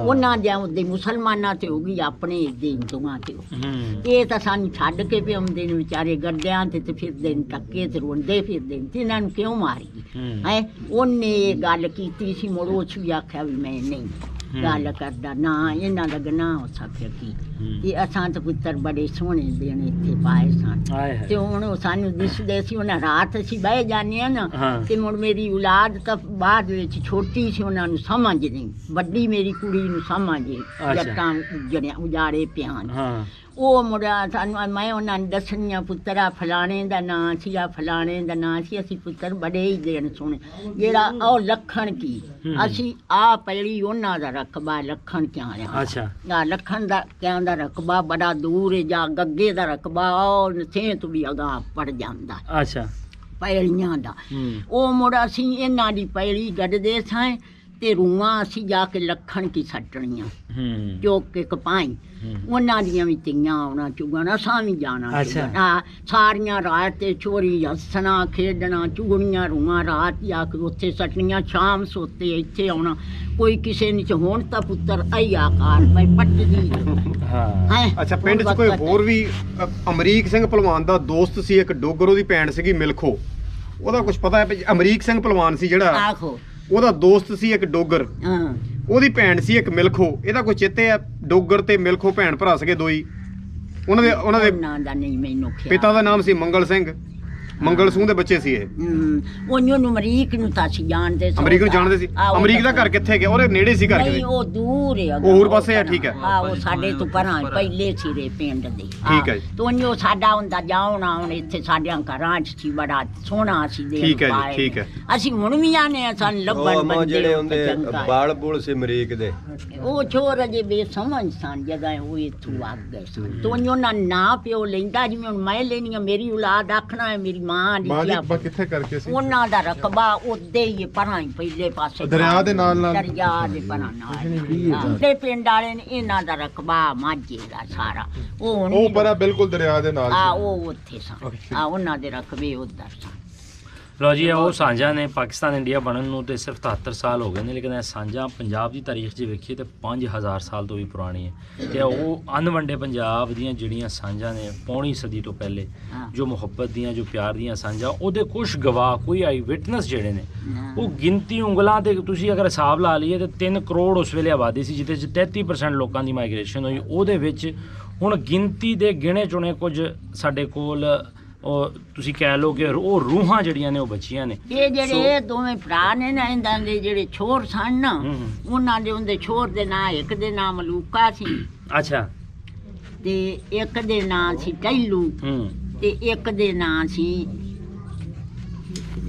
ਉਹਨਾਂ ਦੇ ਉਹਦੇ ਮੁਸਲਮਾਨਾਂ ਤੇ ਹੋ ਗਈ, ਆਪਣੇ ਇੱਦੇ ਹਿੰਦੂਆਂ ਤੇ ਹੋ ਗਈ। ਇਹ ਤਾਂ ਸਾਨੂੰ ਛੱਡ ਕੇ ਵੀ ਆਉਂਦੇ ਨੇ ਵਿਚਾਰੇ ਗੱਡਿਆਂ ਤੇ ਫਿਰਦੇ ਨੇ, ਟੱਕੇ ਤੇ ਰੋਂਦੇ ਫਿਰਦੇ ਨੇ, ਤੇ ਇਹਨਾਂ ਨੂੰ ਕਿਉਂ ਮਾਰੀ ਹੈ। ਉਹਨੇ ਇਹ ਗੱਲ ਕੀਤੀ ਸੀ, ਮੁੜ ਉਹ 'ਚ ਵੀ ਆਖਿਆ ਵੀ ਮੈਂ ਨਹੀਂ ਗੱਲ ਕਰਦਾ, ਨਾ ਇਹਨਾਂ ਦਾ ਗਨਾ ਹੋ ਸਕਿਆ ਕੀ, ਇਹ ਅਸਾਂ ਤਾਂ ਪੁੱਤਰ ਬੜੇ ਸੋਹਣੇ ਦਿਨ ਇੱਥੇ ਪਾਏ ਸਨ, ਤੇ ਹੁਣ ਉਹ ਸਾਨੂੰ ਦਿਸਦੇ ਸੀ, ਉਹਨਾਂ ਰਾਤ ਅਸੀਂ ਬਹਿ ਜਾਂਦੇ ਆ ਨਾ, ਤੇ ਹੁਣ ਮੇਰੀ ਔਲਾਦ ਤਾਂ ਬਾਅਦ ਵਿੱਚ ਛੋਟੀ ਸੀ, ਉਹਨਾਂ ਨੂੰ ਸਮਝ ਨਹੀਂ, ਵੱਡੀ ਮੇਰੀ ਕੁੜੀ ਨੂੰ ਸਮਝ ਜੱਟਾਂ ਉਜਾੜੇ ਪਿਆਨ, ਉਹ ਮੁੰਡਾ ਸਾਨੂੰ, ਮੈਂ ਉਹਨਾਂ ਨੂੰ ਦੱਸਣੀਆਂ ਪੁੱਤਰਾ ਫਲਾਣੇ ਦਾ ਨਾਂ ਸੀ, ਆ ਫਲਾਣੇ ਦਾ ਨਾਂ ਸੀ, ਅਸੀਂ ਪੁੱਤਰ ਬੜੇ ਹੀ ਦਿਨ ਸੁਣੇ, ਜਿਹੜਾ ਉਹ ਲੱਖਣ ਕੀ, ਅਸੀਂ ਆ ਪਹਿਲੀ ਉਹਨਾਂ ਦਾ ਰਕਬਾ ਲੱਖਣ ਕਿਆ ਰਿਹਾ। ਅੱਛਾ। ਆ ਲੱਖਣ ਦਾ ਕਿਆਂ ਦਾ ਰਕਬਾ ਬੜਾ ਦੂਰ ਹੈ, ਜਾਂ ਗੱਗੇ ਦਾ ਰਕਬਾ ਉਹ ਨਥੇ ਤੋਂ ਵੀ ਅਗਾਂਹ ਪੜ ਜਾਂਦਾ। ਅੱਛਾ। ਪੈਲੀਆਂ ਦਾ ਉਹ ਮੁੜ ਅਸੀਂ ਇਹਨਾਂ ਦੀ ਪੈਲੀ ਗੱਡਦੇ ਸਾਂ, ਤੇ ਰੂਹਾਂ ਅਸੀਂ ਜਾ ਕੇ ਲੱਖਣ ਕੀ ਸੱਟਣੀਆਂ, ਚੁੱਕ ਕੇ ਕਪਾਈ, ਉਹਨਾਂ ਦੀਆਂ ਵੀ ਤੀਆਂ ਆਉਣਾ ਚੁਗਣਾ, ਅਸਾਂ ਵੀ ਜਾਣਾ ਚੁਗਣਾ, ਸਾਰੀਆਂ ਰਾਤ ਤੇ ਚੋਰੀ ਹੱਸਣਾ ਖੇਡਣਾ, ਚੁਗਣੀਆਂ ਰੂਹਾਂ ਰਾਤ ਜਾ ਕੇ ਉੱਥੇ ਸੱਟਣੀਆਂ, ਸ਼ਾਮ ਸੋਤੇ ਇੱਥੇ ਆਉਣਾ, ਕੋਈ ਕਿਸੇ ਨੇ ਹੁਣ ਤਾਂ ਪੁੱਤਰ ਆਈ ਆਕਾਰ ਪਈ ਪੱਟਦੀ ਹੈ। ਅੱਛਾ, ਪਿੰਡ 'ਚ ਕੋਈ ਹੋਰ ਵੀ ਅਮਰੀਕ ਸਿੰਘ ਭਲਵਾਨ ਦਾ ਦੋਸਤ ਸੀ, ਇੱਕ ਡੋਗਰ, ਉਹਦੀ ਭੈਣ ਸੀਗੀ ਮਿਲਖੋ, ਉਹਦਾ ਕੁਝ ਪਤਾ ਹੈ? ਅਮਰੀਕ ਸਿੰਘ ਭਲਵਾਨ ਸੀ ਜਿਹੜਾ, ਆਖੋ ਉਹਦਾ ਦੋਸਤ ਸੀ ਇੱਕ ਡੋਗਰ, ਉਹਦੀ ਭੈਣ ਸੀ ਇੱਕ ਮਿਲਖੋ, ਇਹਦਾ ਕੋਈ ਚੇਤੇ ਆ? ਡੋਗਰ ਤੇ ਮਿਲਖੋ ਭੈਣ ਭਰਾ ਸੀਗੇ ਦੋਈ, ਉਹਨਾਂ ਦੇ ਨਾਂ ਦਾ ਨਹੀਂ ਮੈਨੂੰ ਖਿਆਲ। ਪਿਤਾ ਦਾ ਨਾਮ ਸੀ ਮੰਗਲ ਸਿੰਘ, ਮੰਗਲ ਸੂਹ ਦੇ ਬੱਚੇ ਸੀ ਇਹ। ਉਹਨੂੰ ਅਮਰੀਕ ਨੂੰ ਤਾਂ ਅਸੀਂ ਜਾਣਦੇ ਸੀ। ਅਮਰੀਕ ਨੂੰ ਜਾਣਦੇ ਸੀ? ਅਮਰੀਕ ਦਾ ਘਰ ਕਿੱਥੇ ਗਿਆ? ਉਹਦੇ ਨੇੜੇ ਸੀ ਘਰ? ਨਹੀਂ, ਉਹ ਦੂਰ ਹੈ, ਉਹ ਹੋਰ ਪਾਸੇ ਹੈ। ਠੀਕ ਹੈ। ਉਹ ਸਾਡੇ ਤੋਂ ਪਰਾਂ ਪਹਿਲੇ ਸਿਰੇ ਪਿੰਡ ਦੇ। ਠੀਕ ਹੈ। ਤੇ ਉਹਨੂੰ ਸਾਡਾ ਹੁੰਦਾ ਜਾਉਣਾ, ਹੁਣ ਇੱਥੇ ਸਾਡਿਆਂ ਘਰਾਂ 'ਚ ਸੀ, ਬੜਾ ਸੋਹਣਾ ਸੀ ਦੇ। ਠੀਕ ਹੈ ਜੀ, ਠੀਕ ਹੈ। ਅਸੀਂ ਹੁਣ ਵੀ ਆਨੇ ਆ, ਸਾਨੂੰ ਲੱਭਣ ਬੰਦੇ ਜਿਹੜੇ ਹੁੰਦੇ ਬਾਲ ਬੁਲ ਸੀ ਅਮਰੀਕ ਦੇ, ਉਹ ਛੋਰ ਅਜੇ ਬੇਸਮਝ ਸਨ, ਜਗ੍ਹਾ ਉਹ ਇੱਥੋਂ ਆ ਗਏ ਸਨ, ਤੇ ਉਹਨਾਂ ਨਾ ਪਿਓ ਲੈਂਦਾ, ਜਿਵੇਂ ਹੁਣ ਮੈਂ ਲੈਣੀ ਆ, ਮੇਰੀ ਔਲਾਦ ਆਖਣਾ ਹੈ ਮੇਰੀ ਮਾਂ ਦੀ ਕਿੱਥੇ ਕਰਕੇ ਸੀ? ਉਹਨਾਂ ਦਾ ਰਕਬਾ ਉੱਦੇ ਹੀ ਪਰਾਂ ਹੀ ਪਹਿਲੇ ਪਾਸੇ ਦਰਿਆ ਦੇ ਨਾਲ ਦਰਿਆ ਦੇ ਪਰਾਂ ਨਾਲ ਤੇ ਪਿੰਡ ਵਾਲੇ ਨੇ ਇਹਨਾਂ ਦਾ ਰਕਬਾ ਮਾਝੇ ਦਾ ਸਾਰਾ, ਉਹ ਪਰਾਂ ਬਿਲਕੁਲ ਦਰਿਆ ਦੇ ਨਾਲ ਆ, ਉਹ ਉੱਥੇ ਸਨ, ਆ ਉਹਨਾਂ ਦੇ ਰਕਬੇ ਉੱਧਰ ਸਨ। ਲਓ ਜੀ, ਉਹ ਸਾਂਝਾਂ ਨੇ ਪਾਕਿਸਤਾਨ ਇੰਡੀਆ ਬਣਨ ਨੂੰ ਤੇ ਸਿਰਫ 73 ਸਾਲ ਹੋ ਗਏ ਨੇ, ਲੇਕਿਨ ਇਹ ਸਾਂਝਾਂ ਪੰਜਾਬ ਦੀ ਤਾਰੀਖ 'ਚ ਵੇਖੀਏ ਤੇ 5000 ਸਾਲ ਤੋਂ ਵੀ ਪੁਰਾਣੀ ਹੈ, ਤੇ ਉਹ ਅਨਵੰਡੇ ਪੰਜਾਬ ਦੀਆਂ ਜਿਹੜੀਆਂ ਸਾਂਝਾਂ ਨੇ ਪੌਣੀ ਸਦੀ ਤੋਂ ਪਹਿਲੇ, ਜੋ ਮੁਹੱਬਤ ਦੀਆਂ, ਜੋ ਪਿਆਰ ਦੀਆਂ ਸਾਂਝਾਂ, ਉਹਦੇ ਕੁਝ ਗਵਾਹ, ਕੋਈ ਆਈ ਵਿਟਨੈਸ ਜਿਹੜੇ ਨੇ, ਉਹ ਗਿਣਤੀ ਉਂਗਲਾਂ ਤੇ ਤੁਸੀਂ ਅਗਰ ਹਿਸਾਬ ਲਾ ਲਈਏ ਤੇ 3 ਕਰੋੜ ਉਸ ਵੇਲੇ ਆਬਾਦੀ ਸੀ, ਜਿਹਦੇ 'ਚ 33% ਲੋਕਾਂ ਦੀ ਮਾਈਗ੍ਰੇਸ਼ਨ ਹੋਈ। ਉਹਦੇ ਵਿੱਚ ਹੁਣ ਗਿਣਤੀ ਦੇ ਗਿਣੇ ਚੁਣੇ ਕੁਝ ਸਾਡੇ ਕੋਲ, ਉਹ ਤੁਸੀਂ ਕਹਿ ਲਓ ਕਿ ਉਹ ਰੂਹਾਂ ਜਿਹੜੀਆਂ ਨੇ ਉਹ ਬਚੀਆਂ ਨੇ। ਇਹ ਜਿਹੜੇ ਦੋਵੇਂ ਭਰਾ ਨੇ ਨਾ, ਇਹਨਾਂ ਦੇ ਜਿਹੜੇ ਛੋਰ ਸਨ ਨਾ, ਉਹਨਾਂ ਦੇ ਉਹਦੇ ਛੋਰ ਦੇ ਨਾਂ, ਇੱਕ ਦੇ ਨਾਂ ਮਲੂਕਾ ਸੀ। ਅੱਛਾ। ਤੇ ਇੱਕ ਦੇ ਨਾਂ ਸੀ ਟੈਲੂ, ਤੇ ਇੱਕ ਦੇ ਨਾਂ ਸੀ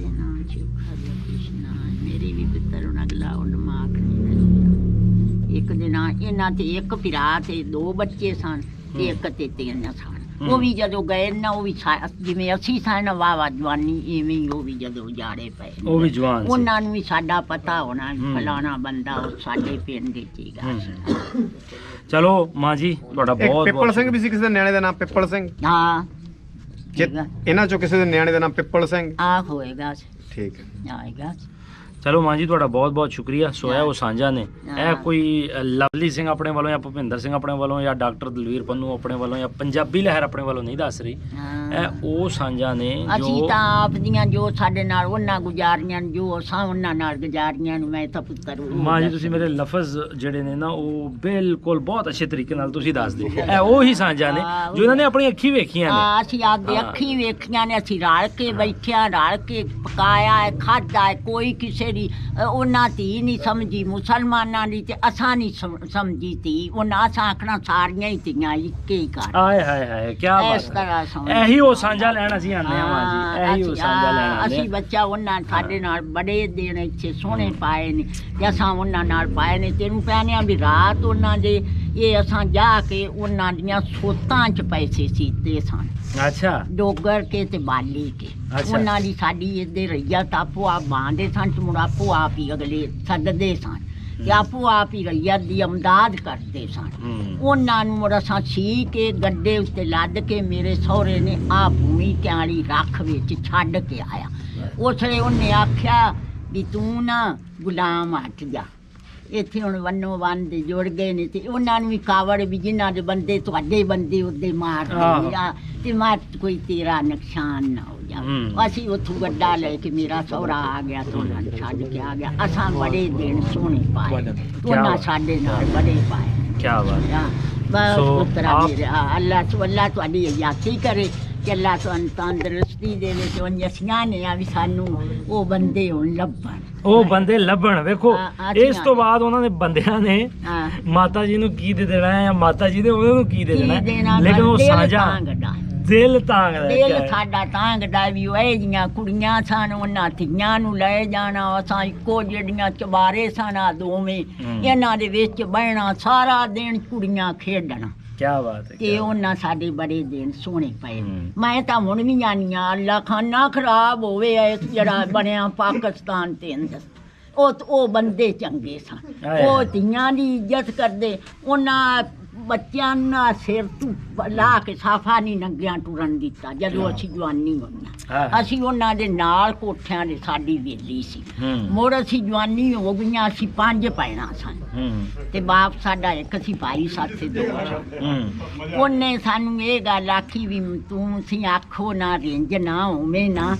ਮੇਰੀ ਵੀ ਪੁੱਤਰ ਉਹਨਾਂ ਗਲਾ ਉਹ ਦਿਮਾਗ ਨਹੀਂ, ਇੱਕ ਦੇ ਨਾਂ ਇਹਨਾਂ ਤੇ ਇੱਕ ਭਰਾ ਤੇ 2 ਬੱਚੇ ਸਨ, ਤੇ ਇੱਕ ਤੇ 3 ਸਨ। ਉਹ ਵੀ ਜਦੋਂ ਗਏ ਨਾ ਉਹ ਵੀ ਜਿਵੇਂ ਅਸੀਂ ਸਾਨ ਵਾਵਾ ਜਵਾਨੀ ਇਵੇਂ ਹੀ ਉਹ ਵੀ ਜਦੋਂ ਉਜਾੜੇ ਪਏ ਉਹ ਵੀ ਜਵਾਨ ਸੀ ਉਹਨਾਂ ਨੂੰ ਵੀ ਸਾਡਾ ਪਤਾ ਹੋਣਾ ਫਲਾਣਾ ਬੰਦਾ ਉਹ ਸਾਡੇ ਪਿੰਡ ਦੇ ਸੀਗਾ। ਚਲੋ ਮਾਂ ਜੀ ਤੁਹਾਡਾ ਇੱਕ ਬਹੁਤ ਪਿੱਪਲ ਸਿੰਘ ਵੀ ਸੀ ਕਿਸੇ ਦੇ ਨਿਆਣੇ ਦਾ ਨਾਮ ਪਿੱਪਲ ਸਿੰਘ। ਹਾਂ ਇਹਨਾਂ ਚੋਂ ਕਿਸੇ ਦੇ ਨਿਆਣੇ ਦਾ ਨਾਮ ਪਿੱਪਲ ਸਿੰਘ। ਆ ਹੋਏਗਾ ਠੀਕ ਹੈ। ਆਏਗਾ। ਚਲੋ ਮਾਂ ਜੀ ਤੁਹਾਡਾ ਬਹੁਤ ਬਹੁਤ ਸ਼ੁਕਰੀਆ। ਸੋਇਆ ਉਹ ਸਾਂਝਾ ਨੇ ਇਹ ਕੋਈ ਲਵਲੀ ਸਿੰਘ ਆਪਣੇ ਵੱਲੋਂ ਜਾਂ ਭੁਪਿੰਦਰ ਸਿੰਘ ਆਪਣੇ ਵੱਲੋਂ ਜਾਂ ਡਾਕਟਰ ਦਲਵੀਰ ਪੰਨੂ ਆਪਣੇ ਵੱਲੋਂ ਜਾਂ ਪੰਜਾਬੀ ਲਹਿਰ ਆਪਣੇ ਵੱਲੋਂ ਨਹੀਂ ਦੱਸ ਰਹੀ, ਇਹ ਉਹ ਸਾਂਝਾ ਨੇ ਅਸੀਂ ਜੋ ਤਾਂ ਆਪ ਦੀਆਂ ਜੋ ਸਾਡੇ ਨਾਲ ਉਹਨਾਂ ਗੁਜ਼ਾਰੀਆਂ ਜੋ ਅਸਾਂ ਉਹਨਾਂ ਨਾਲ ਗੁਜ਼ਾਰੀਆਂ ਨੂੰ ਮੈਂ ਤਾਂ ਪੁੱਤਰ ਮਾਂ ਜੀ ਤੁਸੀਂ ਮੇਰੇ ਲਫ਼ਜ਼ ਜਿਹੜੇ ਨੇ ਨਾ ਉਹ ਬਿਲਕੁਲ ਬਹੁਤ ਅੱਛੇ ਤਰੀਕੇ ਨਾਲ ਤੁਸੀਂ ਦੱਸ ਦਿੱਤੇ। ਇਹ ਉਹ ਹੀ ਸਾਂਝਾ ਨੇ ਜੋ ਇਹਨਾਂ ਨੇ ਆਪਣੀ ਅੱਖੀ ਵੇਖੀਆਂ ਨੇ। ਅਸੀਂ ਆਪਦੇ ਅੱਖੀ ਵੇਖੀਆਂ ਨੇ, ਅਸੀਂ ਰਲ ਕੇ ਬੈਠਿਆ, ਰਲ ਕੇ ਪਕਾਇਆ ਹੈ, ਖਾਧਾ ਹੈ। ਕੋਈ ਕਿਸੇ ਦੀ ਉਹਨਾਂ ਧੀ ਨਹੀਂ ਸਮਝੀ ਮੁਸਲਮਾਨਾਂ ਦੀ ਤੇ ਅਸਾਂ ਨਹੀਂ ਸਮਝੀ ਧੀ। ਉਹਨਾਂ ਅਸਾਂ ਆਖਣਾ ਸਾਰੀਆਂ ਹੀ ਧੀਆਂ ਇੱਕੇ ਹੀ ਕਰ। ਆਏ ਹਾਏ ਹਾਏ ਕੀ ਇਸ ਬਾਤ ਤਰ੍ਹਾਂ ਹੈ। ਸਮਝ ਇਹੀ ਉਹ ਸਾਂਝਾ ਲੈਣ ਅਸੀਂ ਆਨੇ ਆ ਮਾਂ ਜੀ, ਇਹੀ ਉਹ ਸਾਂਝਾ ਲੈਣ ਆਨੇ ਅਸੀਂ ਬੱਚਾ ਉਹਨਾਂ ਸਾਡੇ ਨਾਲ ਬੜੇ ਦਿਨ ਇੱਥੇ ਸੋਹਣੇ ਪਾਏ ਨੇ ਤੇ ਅਸਾਂ ਉਹਨਾਂ ਨਾਲ ਪਾਏ ਨੇ। ਤੈਨੂੰ ਕਹਿੰਦੇ ਆ ਵੀ ਰਾਤ ਉਹਨਾਂ ਦੇ ਇਹ ਅਸਾਂ ਜਾ ਕੇ ਉਹਨਾਂ ਦੀਆਂ ਸੋਤਾਂ 'ਚ ਪੈਸੇ ਸੀਤੇ ਸਨ। ਅੱਛਾ ਡੋਗਰ ਕੇ ਤੇ ਬਾਲੀ ਕੇ ਅੱਛਾ। ਉਹਨਾਂ ਦੀ ਸਾਡੀ ਇੱਧੇ ਰਈਆ ਤਾਂ ਆਪੋ ਆਪ ਬਾਂਦੇ ਸਨ ਤੇ ਮੁੜ ਆਪੋ ਆਪ ਹੀ ਅਗਲੇ ਸੱਦਦੇ ਸਨ ਤੇ ਆਪੋ ਆਪ ਹੀ ਰਈਆ ਦੀ ਅਮਦਾਦ ਕਰਦੇ ਸਨ। ਉਹਨਾਂ ਨੂੰ ਮੁੜ ਅਸਾਂ ਸੀ ਕੇ ਗੱਡੇ ਉੱਤੇ ਲੱਦ ਕੇ ਮੇਰੇ ਸਹੁਰੇ ਨੇ ਆ ਭੂਮੀ ਕਿਆਲੀ ਰੱਖ ਵਿੱਚ ਛੱਡ ਕੇ ਆਇਆ। ਉਸ ਵੇਲੇ ਉਹਨੇ ਆਖਿਆ ਵੀ ਤੂੰ ਨਾ ਗੁਲਾਮ ਹਟ ਜਾ, ਇੱਥੇ ਹੁਣ ਵੰਨੋ ਵੰਨ ਦੇ ਜੁੜ ਗਏ ਨੇ ਤੇ ਉਹਨਾਂ ਨੂੰ ਵੀ ਕਾਵੜ ਵੀ ਜਿਨ੍ਹਾਂ ਦੇ ਬੰਦੇ ਤੁਹਾਡੇ ਬੰਦੇ ਉਹਦੇ ਮਾਰ ਦਿੰਦੇ ਆ ਤੇ ਮਾਰ ਕੋਈ ਤੇਰਾ ਨੁਕਸਾਨ ਨਾ ਹੋ ਜਾਵੇ। ਅਸੀਂ ਉੱਥੋਂ ਗੱਡਾ ਲੈ ਕੇ ਮੇਰਾ ਸਹੁਰਾ ਆ ਗਿਆ ਤੇ ਉਹਨਾਂ ਨੂੰ ਛੱਡ ਕੇ ਆ ਗਿਆ। ਅਸਾਂ ਬੜੇ ਦਿਨ ਸੋਹਣੇ ਪਾਏ, ਉਹਨਾਂ ਸਾਡੇ ਨਾਲ ਬੜੇ ਪਾਏ। ਕੀ ਬਾਤ ਹੈ। ਬਸ ਸੋ ਪੁੱਤਰਾ ਆਪ- ਮੇਰੇ ਅੱਲਾ ਤੁਹਾਡੀ ਯਾਤੀ ਕਰੇ ਕਿ ਅੱਲਾ ਤੁਹਾਨੂੰ ਤੰਦਰੁਸਤੀ ਦੇਵੇ ਤੇ ਉਹ ਸਿਆਣੇ ਨੇ ਆ ਵੀ ਸਾਨੂੰ ਉਹ ਬੰਦੇ ਹੁਣ ਲੱਭਣ, ਉਹ ਬੰਦੇ ਲੱਭਣ। ਵੇਖੋ ਹਾਂ, ਇਸ ਤੋਂ ਬਾਅਦ ਉਹਨਾਂ ਦੇ ਬੰਦਿਆਂ ਨੇ ਹਾਂ ਮਾਤਾ ਜੀ ਨੂੰ ਕੀ ਦੇ ਦੇਣਾ ਹੈ ਜਾਂ ਮਾਤਾ ਜੀ ਨੇ ਉਹਨਾਂ ਨੂੰ ਕੀ ਦੇ ਦੇਣਾ ਕੀ ਹੈ, ਦੇਣਾ, ਲੇਕਿਨ ਉਹ ਦਿਲ ਸਾਂਝਾ ਤਾਂਗਦਾ। ਦਿਲ ਤਾਂਗਦਾ ਹੈ। ਦਿਲ ਸਾਡਾ ਤਾਂਗਦਾ ਵੀ ਉਹ ਇਹ ਜੀਆਂ ਕੁੜੀਆਂ ਸਨ ਉਹਨਾਂ ਧੀਆਂ ਨੂੰ ਲੈ ਜਾਣਾ। ਅਸਾਂ ਇੱਕੋ ਜਿਹੜੀਆਂ ਚਬਾਰੇ ਸਨ ਆ ਦੋਵੇਂ ਇਹਨਾਂ ਦੇ ਵਿੱਚ ਬਹਿਣਾ ਸਾਰਾ ਦਿਨ ਕੁੜੀਆਂ ਖੇਡਣਾ ਕੀ ਬਾਤ ਹੈ। ਤੇ ਉਹਨਾਂ ਸਾਡੇ ਬੜੇ ਦਿਨ ਸੋਹਣੇ ਪਏ। ਮੈਂ ਤਾਂ ਹੁਣ ਵੀ ਜਾਣੀਆਂ ਅੱਲਾ ਖਾਨਾ ਖਰਾਬ ਹੋਵੇ ਇਹ ਜਿਹੜਾ ਬਣਿਆ ਪਾਕਿਸਤਾਨ ਤੇ ਅੰਦਰ ਉਹ ਬੰਦੇ ਚੰਗੇ ਸਨ। ਉਹ ਧੀਆਂ ਦੀ ਇੱਜ਼ਤ ਕਰਦੇ। ਉਹਨਾਂ ਬੱਚਿਆਂ ਨਾਲ ਸਿਰ ਤੋਂ ਲਾ ਕੇ ਸਾਫਾ ਨਹੀਂ ਨੰਗਿਆਂ ਟੁਰਨ ਦਿੱਤਾ ਜਦੋਂ ਅਸੀਂ ਜਵਾਨੀ ਹੋਈਆਂ। ਅਸੀਂ ਉਹਨਾਂ ਦੇ ਨਾਲ ਕੋਠਿਆਂ ਦੇ ਸਾਡੀ ਵੇਲੀ ਸੀ। ਮੁੜ ਅਸੀਂ ਜਵਾਨੀ ਹੋ ਗਈਆਂ, ਅਸੀਂ 5 ਭੈਣਾਂ ਸਨ ਤੇ ਬਾਪ ਸਾਡਾ ਇੱਕ ਸੀ, ਭਾਈ ਸਾਥੇ ਦੋ। ਉਹਨੇ ਸਾਨੂੰ ਇਹ ਗੱਲ ਆਖੀ ਵੀ ਤੂੰ ਸੀ ਆਖੋ ਨਾ ਰਿੰਜ ਨਾ ਹੋਵੇਂ ਨਾ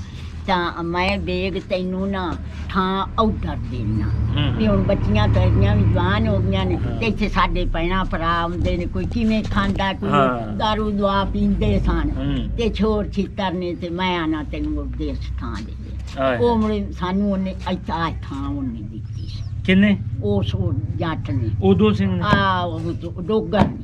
ਤਾਂ ਮੈਂ ਬੇਗ ਤੈਨੂੰ ਨਾ ਥਾਂ ਔਡਰ ਦੇਣਾ ਵੀ ਹੁਣ ਬੱਚੀਆਂ ਤੇਰੀਆਂ ਵੀ ਜਵਾਨ ਹੋ ਗਈਆਂ ਨੇ ਤੇ ਇੱਥੇ ਸਾਡੇ ਭੈਣਾਂ ਭਰਾ ਆਉਂਦੇ ਨੇ, ਕੋਈ ਕਿਵੇਂ ਖਾਂਦਾ, ਕੋਈ ਦਾਰੂ ਦੁਆ ਪੀਂਦੇ ਸਨ ਤੇ ਛੋੜ ਛਿੱਤਰ ਨੇ ਤੇ ਮੈਂ ਆਣਾ ਤੈਨੂੰ ਉਪਦੇਸ਼ ਥਾਂ ਦੇ ਦੇ। ਉਹ ਮੁੜੇ ਸਾਨੂੰ ਉਹਨੇ ਇੱਥਾ ਥਾਂ ਉਹਨੇ ਦਿੱਤੀ ਸੀ। ਕਿੰਨੇ? ਉਸ ਜੱਟ ਨੇ ਉਦੋਂ ਸਿੰਘ ਨੇ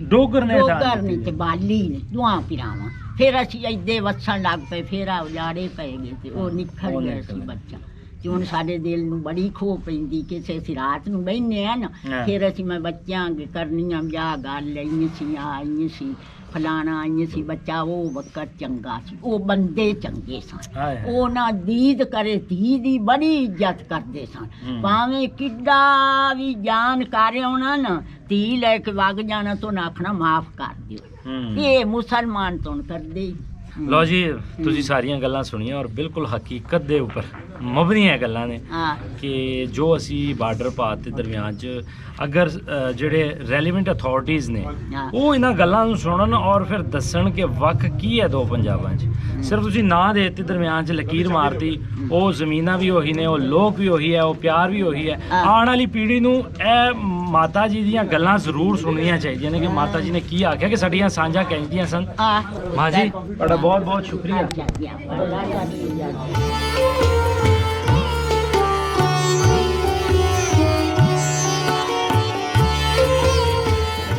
ਡੋਗਰ ਨੇ ਤੇ ਬਾਲੀ ਨੇ ਦੋਹਾਂ ਪਿਰਾਵਾਂ। ਫਿਰ ਅਸੀਂ ਇੱਦੇ ਵਸਣ ਲੱਗ ਪਏ, ਫਿਰ ਆ ਉਜਾੜੇ ਪੈ ਗਏ ਤੇ ਉਹ ਨਿਖਰ ਗਿਆ ਸੀ ਬੱਚਾ। ਤੇ ਹੁਣ ਸਾਡੇ ਦਿਲ ਨੂੰ ਬੜੀ ਖੋ ਪੈਂਦੀ ਕਿਸੇ ਅਸੀਂ ਰਾਤ ਨੂੰ ਬਹਿੰਦੇ ਆ ਨਾ ਫਿਰ ਅਸੀਂ ਮੈਂ ਬੱਚਿਆਂ ਅੱਗੇ ਕਰਨੀਆਂ ਵਿਆਹ ਗੱਲ ਆਈ ਸੀ ਫਲਾਣਾ ਆਈ ਸੀ ਬੱਚਾ ਉਹ ਵਕਤ ਚੰਗਾ ਸੀ। ਉਹ ਬੰਦੇ ਚੰਗੇ ਸਨ। ਉਹ ਨਾ ਦੀਦ ਕਰੇ ਧੀ ਦੀ ਬੜੀ ਇੱਜ਼ਤ ਕਰਦੇ ਸਨ। ਭਾਵੇਂ ਕਿੱਡਾ ਵੀ ਜਾਨ ਕਰ ਆਉਣਾ ਨਾ ਧੀ ਲੈ ਕੇ ਵਗ ਜਾਣਾ ਤੋਂ ਨਾ ਆਖਣਾ ਮਾਫ ਕਰ ਦਿਓ। ਇਹ ਮੁਸਲਮਾਨ ਤੋਂ ਕਰਦੇ। ਲਓ ਜੀ ਤੁਸੀਂ ਸਾਰੀਆਂ ਗੱਲਾਂ ਸੁਣੀਆਂ ਔਰ ਬਿਲਕੁਲ ਹਕੀਕਤ ਦੇ ਉੱਪਰ ਮਬਨੀਆਂ ਗੱਲਾਂ ਨੇ ਕਿ ਜੋ ਅਸੀਂ ਬਾਰਡਰ ਪਾਰ ਦੇ ਦਰਮਿਆਨ 'ਚ ਅਗਰ ਜਿਹੜੇ ਰੈਲੀਵੈਂਟ ਅਥਾਰਟੀਜ਼ ਨੇ ਉਹ ਇਹਨਾਂ ਗੱਲਾਂ ਨੂੰ ਸੁਣਨ ਔਰ ਫਿਰ ਦੱਸਣ ਕਿ ਵਕ ਕੀ ਹੈ ਦੋ ਪੰਜਾਬਾਂ 'ਚ। ਸਿਰਫ ਤੁਸੀਂ ਨਾਂ ਦੇ ਦਿੱਤੀ ਦਰਮਿਆਨ 'ਚ ਲਕੀਰ ਮਾਰਤੀ, ਉਹ ਜ਼ਮੀਨਾਂ ਵੀ ਉਹੀ ਨੇ, ਉਹ ਲੋਕ ਵੀ ਉਹੀ ਹੈ, ਉਹ ਪਿਆਰ ਵੀ ਉਹੀ ਹੈ। ਆਉਣ ਵਾਲੀ ਪੀੜ੍ਹੀ ਨੂੰ ਇਹ ਮਾਤਾ ਜੀ ਦੀਆਂ ਗੱਲਾਂ ਜ਼ਰੂਰ ਸੁਣਨੀਆਂ ਚਾਹੀਦੀਆਂ ਨੇ ਕਿ ਮਾਤਾ ਜੀ ਨੇ ਕੀ ਆਖਿਆ ਕਿ ਸਾਡੀਆਂ ਸਾਂਝਾਂ ਕਹਿੰਦੀਆਂ ਸਨ। ਮਾਂ ਜੀ ਤੁਹਾਡਾ ਬਹੁਤ ਬਹੁਤ ਸ਼ੁਕਰੀਆ।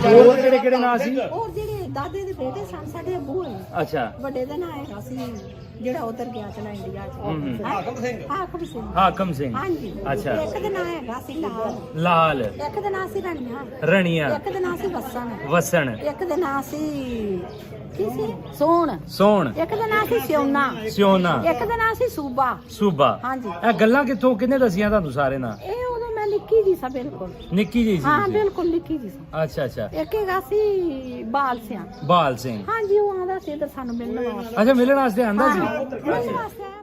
ਹੋਰ ਕਿਹੜੇ ਕਿਹੜੇ ਨਾਂ ਸੀ? ਉਹ ਜਿਹੜੇ ਦਾਦੇ ਦੇ ਬੇਟੇ ਸਨ ਸਾਡੇ ਅਬੂ ਹੈ। ਅੱਛਾ ਵੱਡੇ ਦਾ ਨਾਂ ਹੈਗਾ ਸੀ ਜਿਹੜਾ ਉਧਰ ਗਿਆ ਚਲਾ ਇੰਡੀਆ ਚ ਹਾਕਮ ਸਿੰਘ ਹਾਕਮ ਸਿੰਘ ਹਾਂਜੀ ਅੱਛਾ ਇੱਕ ਦਾ ਨਾਂ ਹੈਗਾ ਸੀ ਲਾਲ ਇੱਕ ਦਾ ਨਾਂ ਸੀ ਰਣੀਆਂ ਰਣੀਆਂ ਇੱਕ ਦਾ ਨਾਂ ਸੀ ਵਸਣ ਵਸਣ ਇੱਕ ਦਾ ਨਾਂ ਸੀ ਕੀ ਸੀ ਸੋਹਣ ਸੋਹਣ ਇੱਕ ਦਾ ਨਾਂ ਸੀ ਸਿਉਨਾ ਸਿਉਨਾ ਇੱਕ ਦਾ ਨਾਂ ਸੀ ਸੂਬਾ ਸੂਬਾ ਹਾਂਜੀ ਇਹ ਗੱਲਾਂ ਕਿੱਥੋਂ ਕਿਹਨੇ ਦਸੀਆਂ ਤੁਹਾਨੂੰ ਸਾਰੇ ਨਾਲ ਇਹ ਉਦੋਂ ਮੈਂ ਨਿੱਕੀ ਜੀ ਸਾਂ ਬਿਲਕੁਲ ਨਿੱਕੀ ਜੀ ਸੀ ਹਾਂ ਤੁਸੀਂ? ਬਿਲਕੁਲ ਨਿੱਕੀ ਜੀ ਸਾਂ ਅੱਛਾ ਅੱਛਾ ਇੱਕ ਹੈਗਾ ਸੀ ਬਾਲ ਸਿਆਂ ਬਾਲ ਸਿੰਘ ਹਾਂਜੀ ਉਹ ਆਂਦਾ ਸੀ ਇੱਧਰ ਸਾਨੂੰ ਮਿਲਣ ਵਾਸਤੇ ਅੱਛਾ ਮਿਲਣ ਵਾਸਤੇ ਆਂਦਾ ਸੀ ਮਿਲਣ ਵਾਸਤੇ ਆਇਆ।